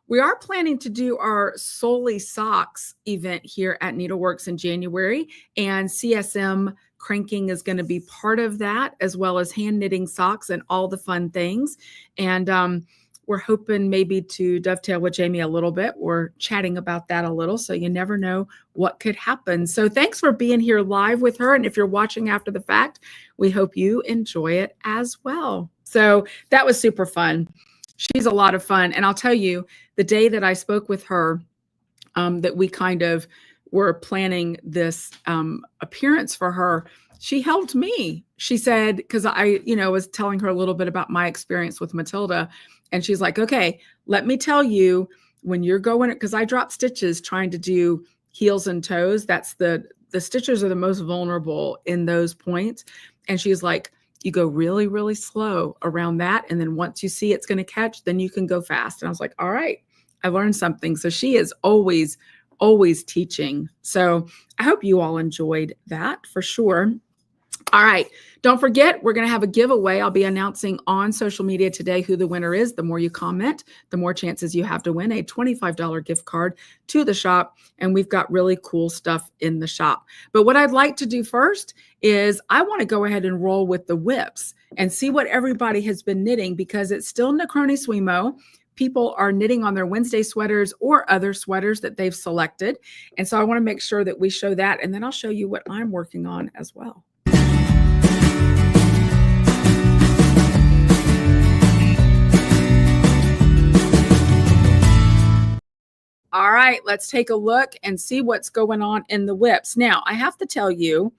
We are planning to do our Solely Socks event here at Needleworks in January, and CSM cranking is going to be part of that, as well as hand knitting socks and all the fun things. And we're hoping maybe to dovetail with Jamie a little bit. We're chatting about that a little, so you never know what could happen. So thanks for being here live with her. And if you're watching after the fact, we hope you enjoy it as well. So that was super fun. She's a lot of fun. And I'll tell you, the day that I spoke with her, that we kind of were planning this appearance for her, she helped me. She said, because I, was telling her a little bit about my experience with Matilda. And she's like, okay, let me tell you, when you're going, because I dropped stitches trying to do heels and toes. That's the stitches are the most vulnerable in those points. And she's like, you go really, really slow around that. And then once you see it's going to catch, then you can go fast. And I was like, all right, I learned something. So she is always, always teaching. So I hope you all enjoyed that for sure. All right. Don't forget, we're going to have a giveaway. I'll be announcing on social media today who the winner is. The more you comment, the more chances you have to win a $25 gift card to the shop. And we've got really cool stuff in the shop. But what I'd like to do first is I want to go ahead and roll with the whips and see what everybody has been knitting, because it's still Necroni Swimo. People are knitting on their Wednesday sweaters or other sweaters that they've selected. And so I want to make sure that we show that. And then I'll show you what I'm working on as well. All right, let's take a look and see what's going on in the whips. Now, I have to tell you,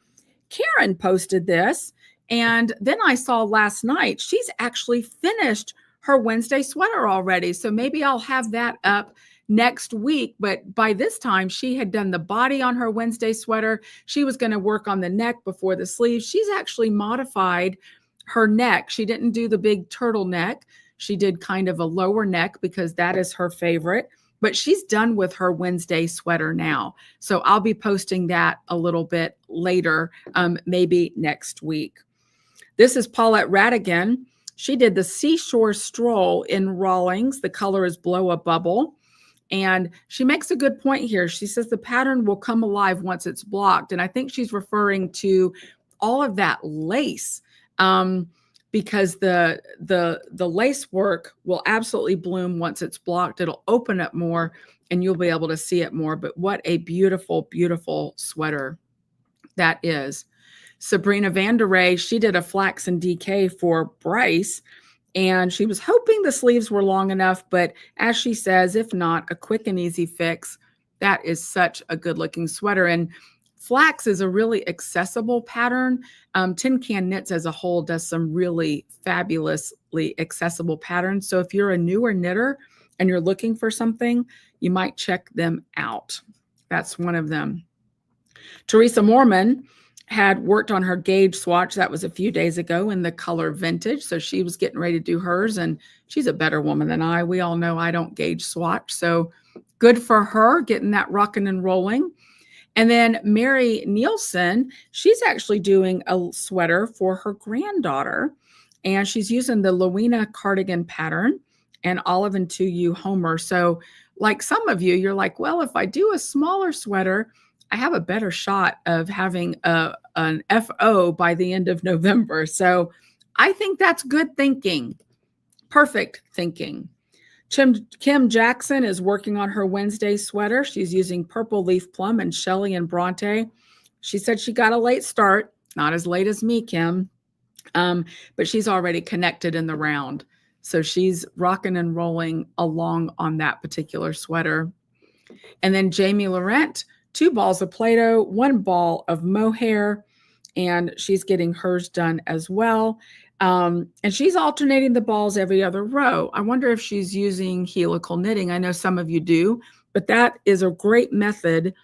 Karen posted this, and then I saw last night she's actually finished her Wednesday sweater already. So maybe I'll have that up next week. But by this time, she had done the body on her Wednesday sweater. She was going to work on the neck before the sleeves. She's actually modified her neck. She didn't do the big turtleneck. She did kind of a lower neck because that is her favorite. But she's done with her Wednesday sweater now. So I'll be posting that a little bit later, maybe next week. This is Paulette Radigan. She did the Seashore Stroll in Rawlings. The color is Blow a Bubble. And she makes a good point here. She says the pattern will come alive once it's blocked. And I think she's referring to all of that lace. Because the lace work will absolutely bloom once it's blocked. It'll open up more and you'll be able to see it more. But what a beautiful, beautiful sweater that is. Sabrina Vanderay, she did a flax and DK for Bryce, and she was hoping the sleeves were long enough, but as she says, if not, a quick and easy fix. That is such a good looking sweater. And flax is a really accessible pattern. Tin Can Knits as a whole does some really fabulously accessible patterns. So if you're a newer knitter and you're looking for something, you might check them out. That's one of them. Teresa Moorman had worked on her gauge swatch. That was a few days ago in the color vintage. So she was getting ready to do hers, and she's a better woman than I. We all know I don't gauge swatch. So good for her getting that rocking and rolling. And then Mary Nielsen, she's actually doing a sweater for her granddaughter, and she's using the Lowena cardigan pattern and Olive and 2U Homer. So like some of you, you're like, well, if I do a smaller sweater, I have a better shot of having an FO by the end of November. So I think that's good thinking. Perfect thinking. Kim Jackson is working on her Wednesday sweater. She's using Purple Leaf Plum and Shelley and Bronte. She said she got a late start, not as late as me, Kim, but she's already connected in the round. So she's rocking and rolling along on that particular sweater. And then Jamie Laurent, 2 balls of Play-Doh, 1 ball of mohair, and she's getting hers done as well. And she's alternating the balls every other row. I wonder if she's using helical knitting. I know some of you do, but that is a great method,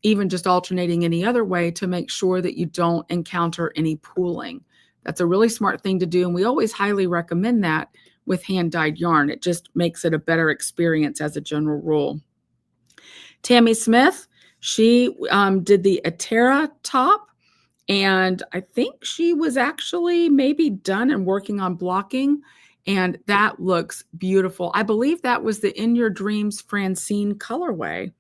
even just alternating any other way, to make sure that you don't encounter any pooling. That's a really smart thing to do, and we always highly recommend that with hand-dyed yarn. It just makes it a better experience as a general rule. Tammy Smith, she did the Atera top, and I think she was actually maybe done and working on blocking, and that looks beautiful. I believe that was the In Your Dreams Francine colorway,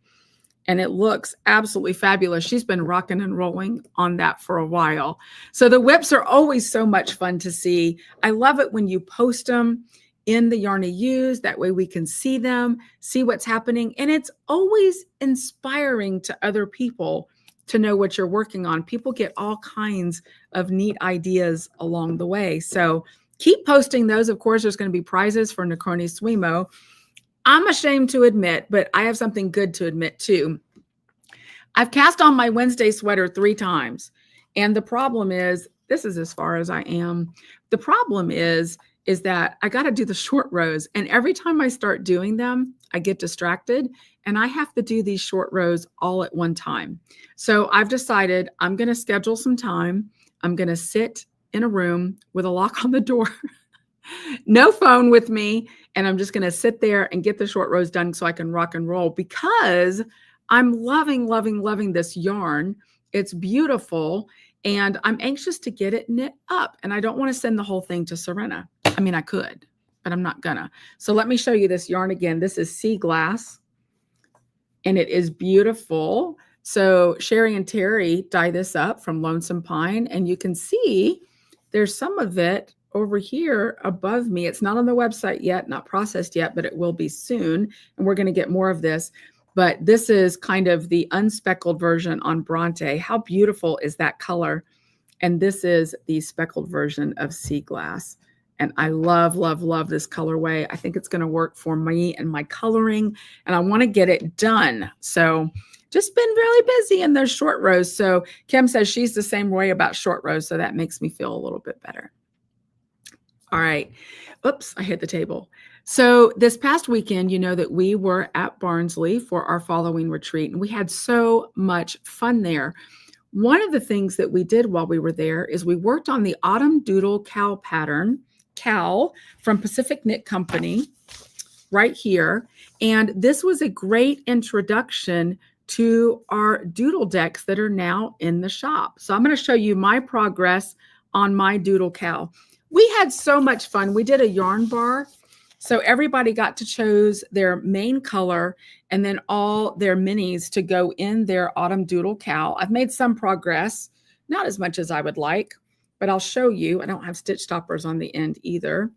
and it looks absolutely fabulous. She's been rocking and rolling on that for a while. So the whips are always so much fun to see. I love it when you post them in the yarn you use. That way we can see them, see what's happening. And it's always inspiring to other people to know what you're working on. People get all kinds of neat ideas along the way. So keep posting those. Of course, there's going to be prizes for Necroni Swimo. I'm ashamed to admit, but I have something good to admit too. I've cast on my Wednesday sweater 3 times. And the problem is, this is as far as I am. The problem is that I got to do the short rows. And every time I start doing them, I get distracted and I have to do these short rows all at one time. So I've decided I'm going to schedule some time. I'm going to sit in a room with a lock on the door, no phone with me. And I'm just going to sit there and get the short rows done so I can rock and roll, because I'm loving, loving, loving this yarn. It's beautiful. And I'm anxious to get it knit up. And I don't want to send the whole thing to Serena. I mean, I could, but I'm not gonna. So let me show you this yarn again. This is Sea Glass, and it is beautiful. So Sherry and Terry dye this up from Lonesome Pine, and you can see there's some of it over here above me. It's not on the website yet, not processed yet, but it will be soon. And we're going to get more of this. But this is kind of the unspeckled version on Bronte. How beautiful is that color? And this is the speckled version of Sea Glass. And I love, love, love this colorway. I think it's going to work for me and my coloring, and I want to get it done. So just been really busy in those short rows. So Kim says she's the same way about short rows, so that makes me feel a little bit better. All right. Oops, I hit the table. So this past weekend, you know that we were at Barnsley for our following retreat, and we had so much fun there. One of the things that we did while we were there is we worked on the Autumn Doodle cowl pattern, cowl from Pacific Knit Company right here. And this was a great introduction to our Doodle Decks that are now in the shop. So I'm going to show you my progress on my Doodle cowl. We had so much fun. We did a yarn bar. So everybody got to choose their main color and then all their minis to go in their Autumn Doodle cowl. I've made some progress, not as much as I would like, but I'll show you. I don't have stitch stoppers on the end either.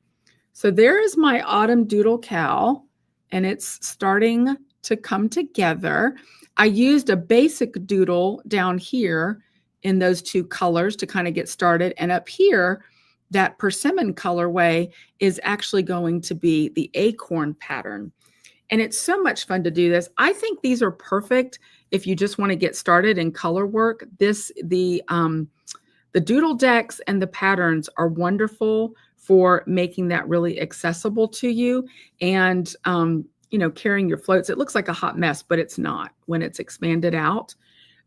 So there is my Autumn Doodle cowl, and it's starting to come together. I used a basic doodle down here in those two colors to kind of get started. And up here, that persimmon colorway is actually going to be the acorn pattern. And it's so much fun to do this. I think these are perfect if you just want to get started in color work. The Doodle Decks and the patterns are wonderful for making that really accessible to you. And, you know, carrying your floats. It looks like a hot mess, but it's not when it's expanded out.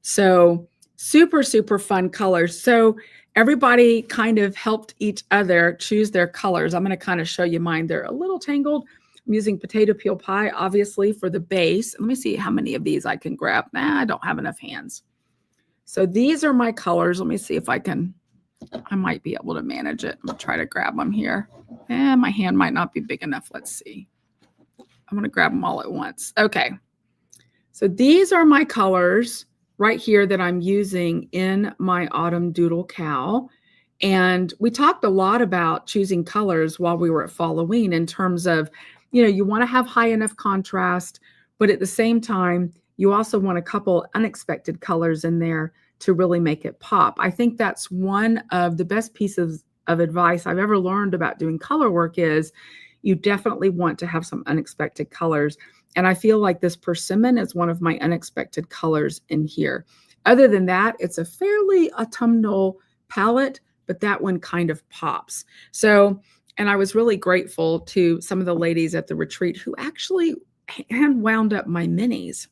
So super, super fun colors. So everybody kind of helped each other choose their colors. I'm going to kind of show you mine. They're a little tangled. I'm using potato peel pie, obviously, for the base. Let me see how many of these I can grab. I don't have enough hands. So these are my colors. Let me see if I might be able to manage it. I'm going to try to grab them here. My hand might not be big enough. Let's see. I'm going to grab them all at once. Okay. So these are my colors right here that I'm using in my autumn doodle cowl. And we talked a lot about choosing colors while we were at Halloween in terms of, you know, you want to have high enough contrast, but at the same time, you also want a couple unexpected colors in there to really make it pop. I think that's one of the best pieces of advice I've ever learned about doing color work is you definitely want to have some unexpected colors. And I feel like this persimmon is one of my unexpected colors in here. Other than that, it's a fairly autumnal palette, but that one kind of pops. So, and I was really grateful to some of the ladies at the retreat who actually hand wound up my minis.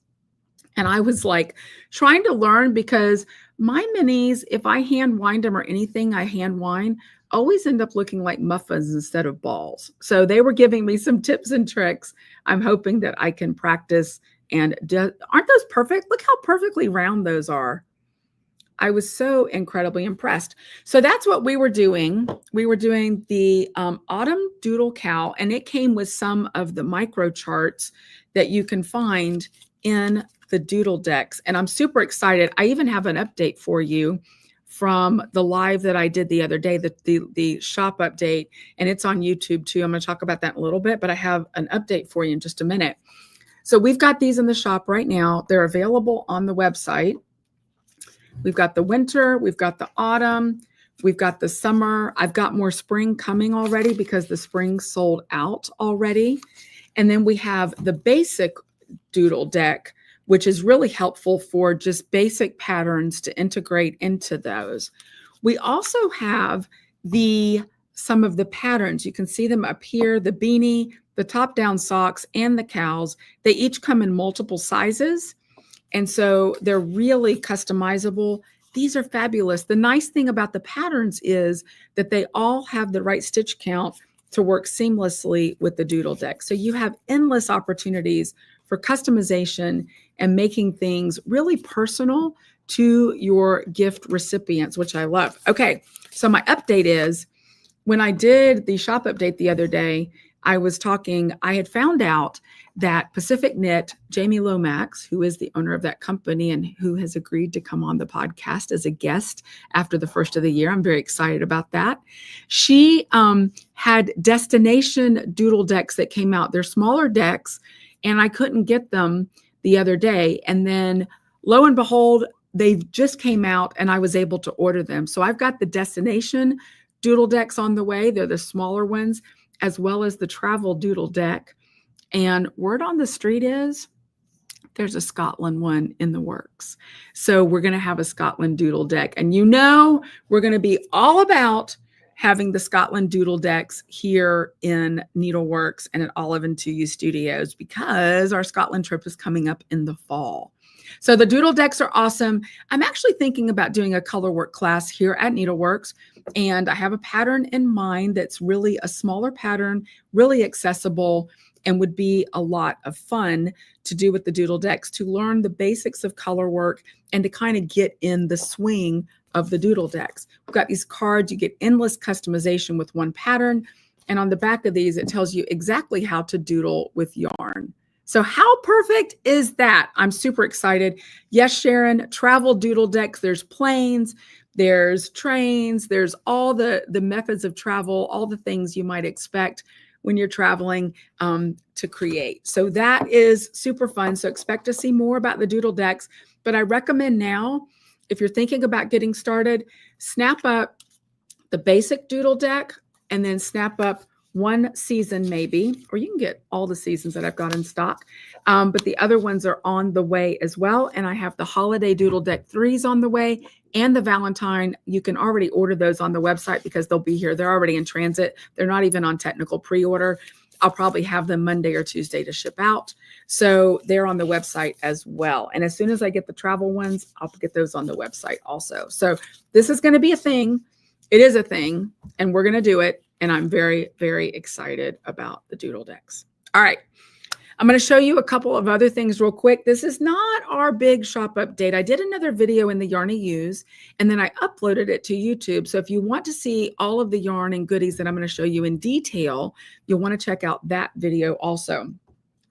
And I was like trying to learn because my minis, if I hand wind them or anything I hand wind, always end up looking like muffins instead of balls. So they were giving me some tips and tricks. I'm hoping that I can practice and aren't those perfect? Look how perfectly round those are. I was so incredibly impressed. So that's what we were doing. We were doing the autumn doodle cowl, and it came with some of the micro charts that you can find in the Doodle Decks. And I'm super excited. I even have an update for you from the live that I did the other day, the shop update, and it's on YouTube too. I'm going to talk about that in a little bit, but I have an update for you in just a minute. So we've got these in the shop right now. They're available on the website. We've got the winter, we've got the autumn, we've got the summer. I've got more spring coming already because the spring sold out already. And then we have the basic Doodle Deck, which is really helpful for just basic patterns to integrate into those. We also have some of the patterns. You can see them up here, the beanie, the top-down socks, and the cowls. They each come in multiple sizes. And so they're really customizable. These are fabulous. The nice thing about the patterns is that they all have the right stitch count to work seamlessly with the Doodle Deck. So you have endless opportunities for customization and making things really personal to your gift recipients, which I love. Okay, so my update is when I did the shop update the other day, I had found out that Pacific Knit, Jamie Lomax, who is the owner of that company and who has agreed to come on the podcast as a guest after the first of the year. I'm very excited about that. She had destination doodle decks that came out. They're smaller decks, and I couldn't get them the other day. And then lo and behold, they just came out and I was able to order them. So I've got the destination doodle decks on the way. They're the smaller ones, as well as the travel doodle deck. And word on the street is there's a Scotland one in the works. So we're going to have a Scotland doodle deck. And you know, we're going to be all about having the Scotland doodle decks here in Needleworks and at Olive and 2U Studios because our Scotland trip is coming up in the fall. So the doodle decks are awesome. I'm actually thinking about doing a color work class here at Needleworks, and I have a pattern in mind that's really a smaller pattern, really accessible, and would be a lot of fun to do with the doodle decks, to learn the basics of color work and to kind of get in the swing of the doodle decks. We've got these cards. You get endless customization with one pattern. And on the back of these, it tells you exactly how to doodle with yarn. So how perfect is that? I'm super excited. Yes, Sharon, travel doodle decks. There's planes, there's trains, there's all the methods of travel, all the things you might expect when you're traveling to create. So that is super fun. So expect to see more about the doodle decks, but I recommend now if you're thinking about getting started, snap up the basic Doodle Deck and then snap up one season maybe, or you can get all the seasons that I've got in stock. But the other ones are on the way as well. And I have the Holiday Doodle Deck 3s on the way and the Valentine. You can already order those on the website because they'll be here. They're already in transit. They're not even on technical pre-order. I'll probably have them Monday or Tuesday to ship out. So they're on the website as well. And as soon as I get the travel ones, I'll get those on the website also. So this is going to be a thing. It is a thing, and we're going to do it. And I'm very, very excited about the Doodle Decks. All right. I'm going to show you a couple of other things real quick. This is not our big shop update. I did another video in the Yarn to Use, and then I uploaded it to YouTube. So if you want to see all of the yarn and goodies that I'm going to show you in detail, you'll want to check out that video also.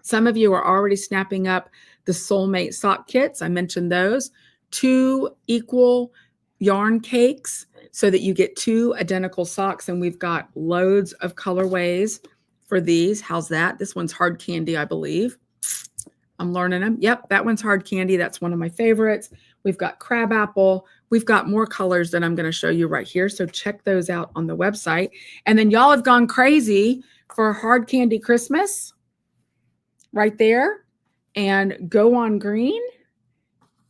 Some of you are already snapping up the Solemate Sock Kits. I mentioned those. 2 equal yarn cakes so that you get 2 identical socks, and we've got loads of colorways for these. How's that? This one's hard candy, I believe. I'm learning them. Yep, that one's hard candy. That's one of my favorites. We've got crabapple. We've got more colors that I'm going to show you right here. So check those out on the website. And then y'all have gone crazy for hard candy Christmas right there. And Go on Green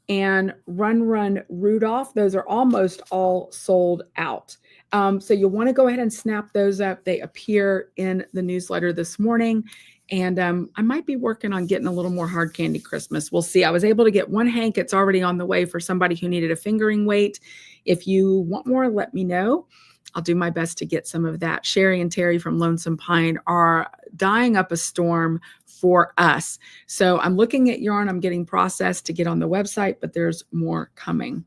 and Run Run Rudolph. Those are almost all sold out. So you'll want to go ahead and snap those up. They appear in the newsletter this morning. And I might be working on getting a little more hard candy Christmas. We'll see. I was able to get one hank. It's already on the way for somebody who needed a fingering weight. If you want more, let me know. I'll do my best to get some of that. Sherry and Terry from Lonesome Pine are dying up a storm for us. So I'm looking at yarn. I'm getting processed to get on the website, but there's more coming.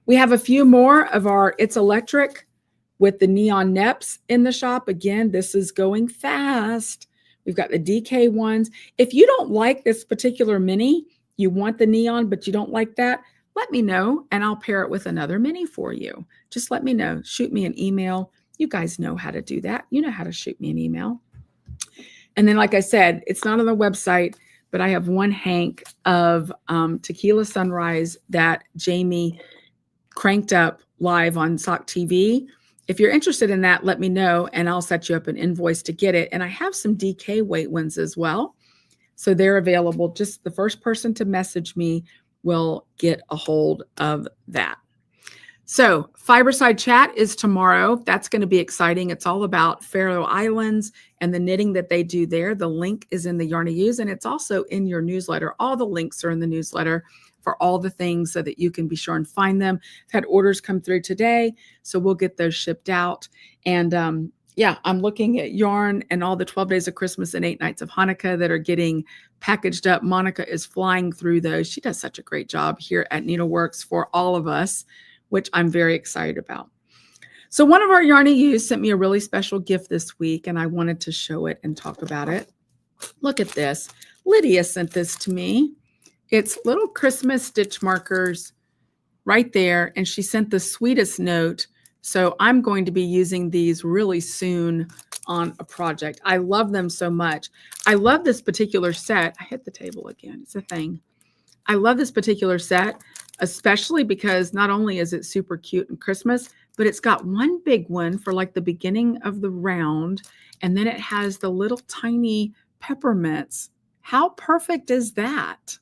We have a few more of our It's Electric with the neon neps in the shop. Again, this is going fast. We've got the DK ones. If you don't like this particular mini, you want the neon, but you don't like that, let me know and I'll pair it with another mini for you. Just let me know. Shoot me an email. You guys know how to do that. You know how to shoot me an email. And then, like I said, it's not on the website, but I have one hank of Tequila Sunrise that Jamie cranked up live on Sock TV. If you're interested in that, let me know and I'll set you up an invoice to get it. And I have some DK weight ones as well. So they're available. Just the first person to message me will get a hold of that. So Fiberside Chat is tomorrow. That's going to be exciting. It's all about Faroe Islands and the knitting that they do there. The link is in the Yarn to Use, and it's also in your newsletter. All the links are in the newsletter for all the things so that you can be sure and find them. I've had orders come through today, so we'll get those shipped out. And yeah, I'm looking at yarn and all the 12 days of Christmas and 8 nights of Hanukkah that are getting packaged up. Monica is flying through those. She does such a great job here at Needleworks for all of us, which I'm very excited about. So one of our Yarn to Use sent me a really special gift this week, and I wanted to show it and talk about it. Look at this. Lydia sent this to me. It's little Christmas stitch markers right there, and she sent the sweetest note. So I'm going to be using these really soon on a project. I love them so much. I love this particular set. I hit the table again. It's a thing. I love this particular set, especially because not only is it super cute and Christmas, but it's got one big one for like the beginning of the round. And then it has the little tiny peppermints. How perfect is that?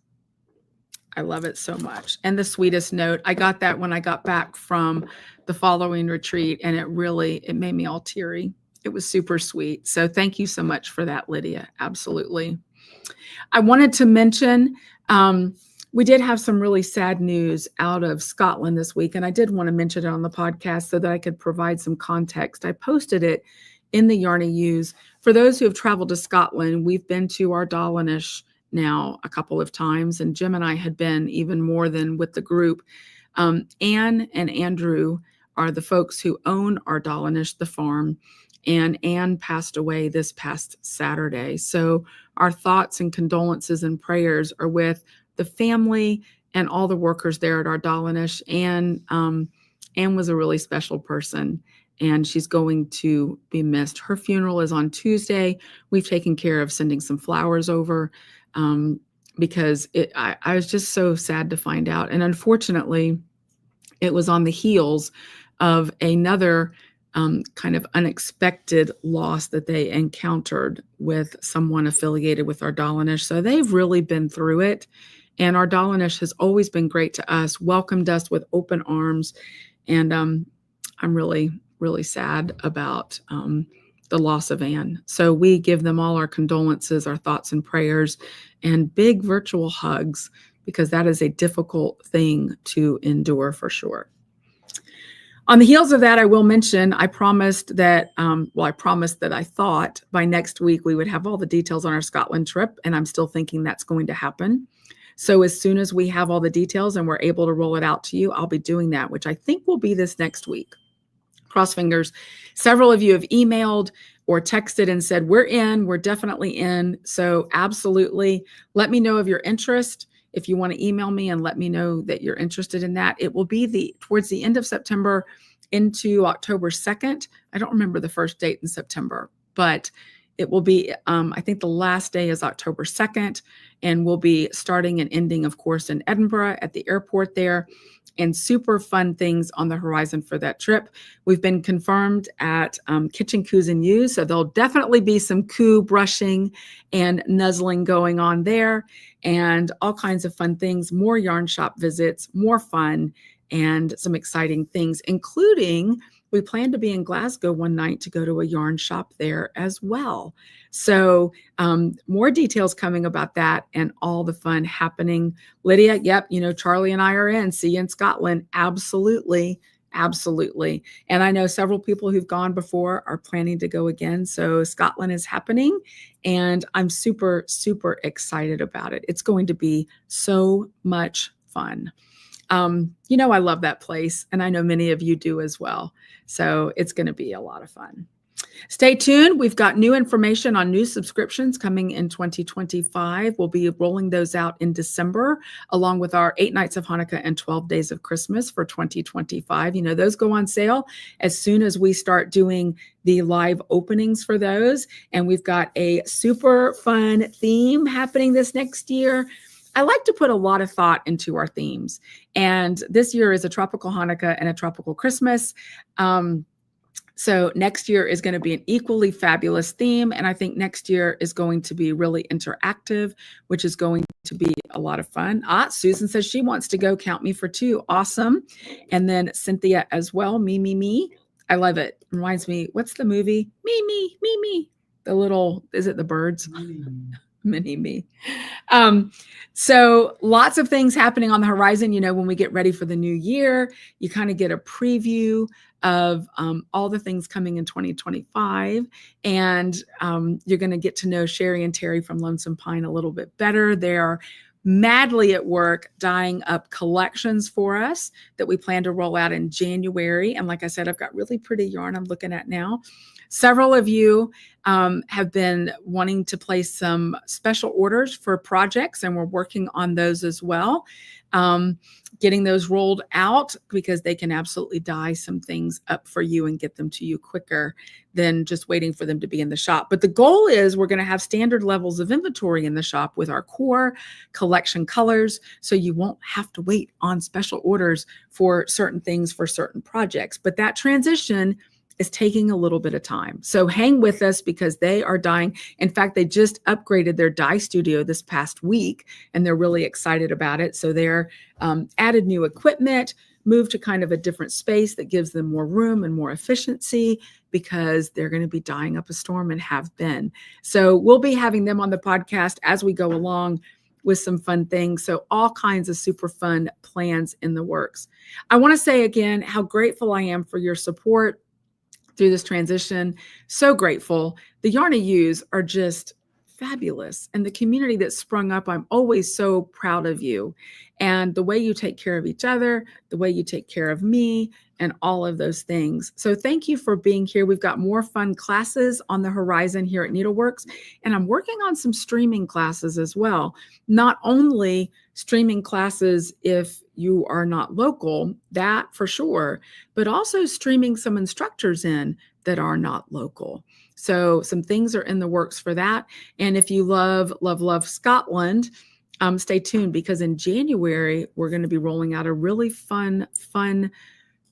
I love it so much. And the sweetest note, I got that when I got back from the following retreat, and it made me all teary. It was super sweet. So thank you so much for that, Lydia. Absolutely. I wanted to mention, we did have some really sad news out of Scotland this week, and I did want to mention it on the podcast so that I could provide some context. I posted it in the Yarn to Use. For those who have traveled to Scotland, we've been to Ardalanish now a couple of times, and Jim and I had been even more than with the group. Anne and Andrew are the folks who own Ardalanish, the farm, and Anne passed away this past Saturday. So our thoughts and condolences and prayers are with the family and all the workers there at Ardalanish. And Anne was a really special person, and she's going to be missed. Her funeral is on Tuesday. We've taken care of sending some flowers over because I was just so sad to find out. And unfortunately, It was on the heels of another kind of unexpected loss that they encountered with someone affiliated with Ardalanish. So they've really been through it. And Ardalanish has always been great to us, welcomed us with open arms. And I'm really, really sad about the loss of Anne. So we give them all our condolences, our thoughts and prayers, and big virtual hugs, because that is a difficult thing to endure for sure. On the heels of that, I will mention, I promised that I thought by next week we would have all the details on our Scotland trip, and I'm still thinking that's going to happen. So as soon as we have all the details and we're able to roll it out to you, I'll be doing that, which I think will be this next week. Cross fingers. Several of you have emailed or texted and said, we're definitely in. So absolutely, let me know of your interest. If you want to email me and let me know that you're interested in that, it will be towards the end of September into October 2nd. I don't remember the first date in September, but it will be, I think the last day is October 2nd, and we'll be starting and ending, of course, in Edinburgh at the airport there, and super fun things on the horizon for that trip. We've been confirmed at Kitchen Coos and Use, so there'll definitely be some coo brushing and nuzzling going on there, and all kinds of fun things, more yarn shop visits, more fun, and some exciting things, including we plan to be in Glasgow one night to go to a yarn shop there as well. So more details coming about that and all the fun happening. Lydia, yep, Charlie and I are in. See you in Scotland. Absolutely. Absolutely. And I know several people who've gone before are planning to go again. So Scotland is happening, and I'm super, super excited about it. It's going to be so much fun. I love that place, and I know many of you do as well. So it's going to be a lot of fun. Stay tuned. We've got new information on new subscriptions coming in 2025. We'll be rolling those out in December, along with our 8 nights of Hanukkah and 12 days of Christmas for 2025. Those go on sale as soon as we start doing the live openings for those. And we've got a super fun theme happening this next year. I like to put a lot of thought into our themes. And this year is a tropical Hanukkah and a tropical Christmas. So next year is going to be an equally fabulous theme. And I think next year is going to be really interactive, which is going to be a lot of fun. Susan says she wants to go. Count me for 2. Awesome. And then Cynthia as well. Me. I love it. Reminds me, what's the movie? Me. The little, is it the birds? Mini-me. So lots of things happening on the horizon. When we get ready for the new year, you kind of get a preview of all the things coming in 2025. And you're going to get to know Sherry and Terry from Lonesome Pine a little bit better. They're madly at work dyeing up collections for us that we plan to roll out in January. And like I said, I've got really pretty yarn I'm looking at now. Several of you have been wanting to place some special orders for projects, and we're working on those as well. Getting those rolled out, because they can absolutely dye some things up for you and get them to you quicker than just waiting for them to be in the shop. But the goal is we're going to have standard levels of inventory in the shop with our core collection colors, so you won't have to wait on special orders for certain things for certain projects. But that transition is taking a little bit of time. So hang with us, because they are dyeing. In fact, they just upgraded their dye studio this past week, and they're really excited about it. So they're added new equipment, moved to kind of a different space that gives them more room and more efficiency, because they're going to be dyeing up a storm and have been. So we'll be having them on the podcast as we go along with some fun things. So all kinds of super fun plans in the works. I want to say again how grateful I am for your support through this transition. So grateful. The Yarn I Use are just fabulous. And the community that sprung up, I'm always so proud of you. And the way you take care of each other, the way you take care of me, and all of those things. So thank you for being here. We've got more fun classes on the horizon here at Needleworks. And I'm working on some streaming classes as well. Not only streaming classes if you are not local, that for sure, but also streaming some instructors in that are not local. So some things are in the works for that. And if you love Scotland, stay tuned, because in January, we're going to be rolling out a really fun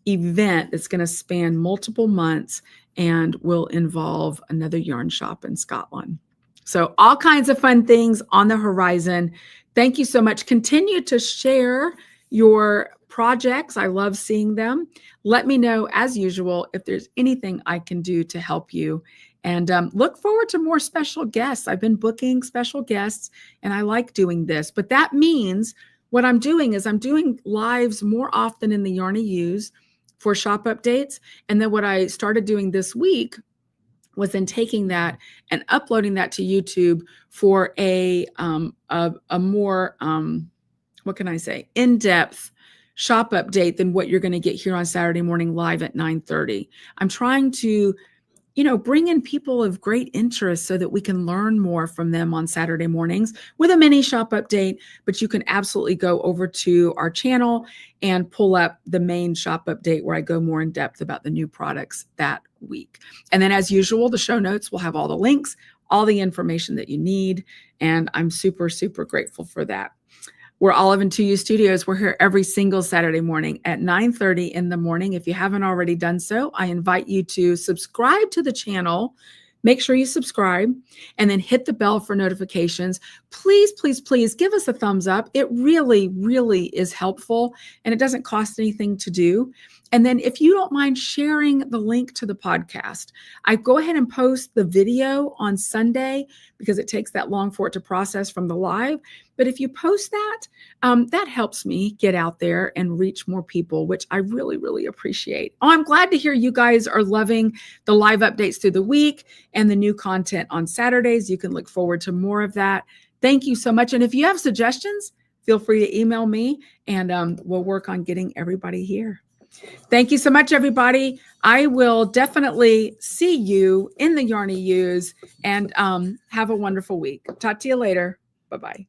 event that's going to span multiple months and will involve another yarn shop in Scotland. So all kinds of fun things on the horizon. Thank you so much. Continue to share your projects. I love seeing them. Let me know, as usual, if there's anything I can do to help you. And look forward to more special guests. I've been booking special guests, and I like doing this. But that means what I'm doing is I'm doing lives more often in the Yarny Use for shop updates. And then what I started doing this week was then taking that and uploading that to YouTube for a more, what can I say, in-depth shop update than what you're going to get here on Saturday morning live at 9:30. I'm trying to, bring in people of great interest so that we can learn more from them on Saturday mornings with a mini shop update. But you can absolutely go over to our channel and pull up the main shop update where I go more in depth about the new products that week. And then, as usual, the show notes will have all the links, all the information that you need. And I'm super, super grateful for that. We're Olive and 2U Studios. We're here every single Saturday morning at 9:30 in the morning. If you haven't already done so, I invite you to subscribe to the channel. Make sure you subscribe and then hit the bell for notifications. Please, please, please give us a thumbs up. It really, really is helpful, and it doesn't cost anything to do. And then if you don't mind sharing the link to the podcast, I go ahead and post the video on Sunday because it takes that long for it to process from the live. But if you post that, that helps me get out there and reach more people, which I really, really appreciate. Oh, I'm glad to hear you guys are loving the live updates through the week and the new content on Saturdays. You can look forward to more of that. Thank you so much. And if you have suggestions, feel free to email me, and we'll work on getting everybody here. Thank you so much, everybody. I will definitely see you in the Yarny Use, and have a wonderful week. Talk to you later. Bye-bye.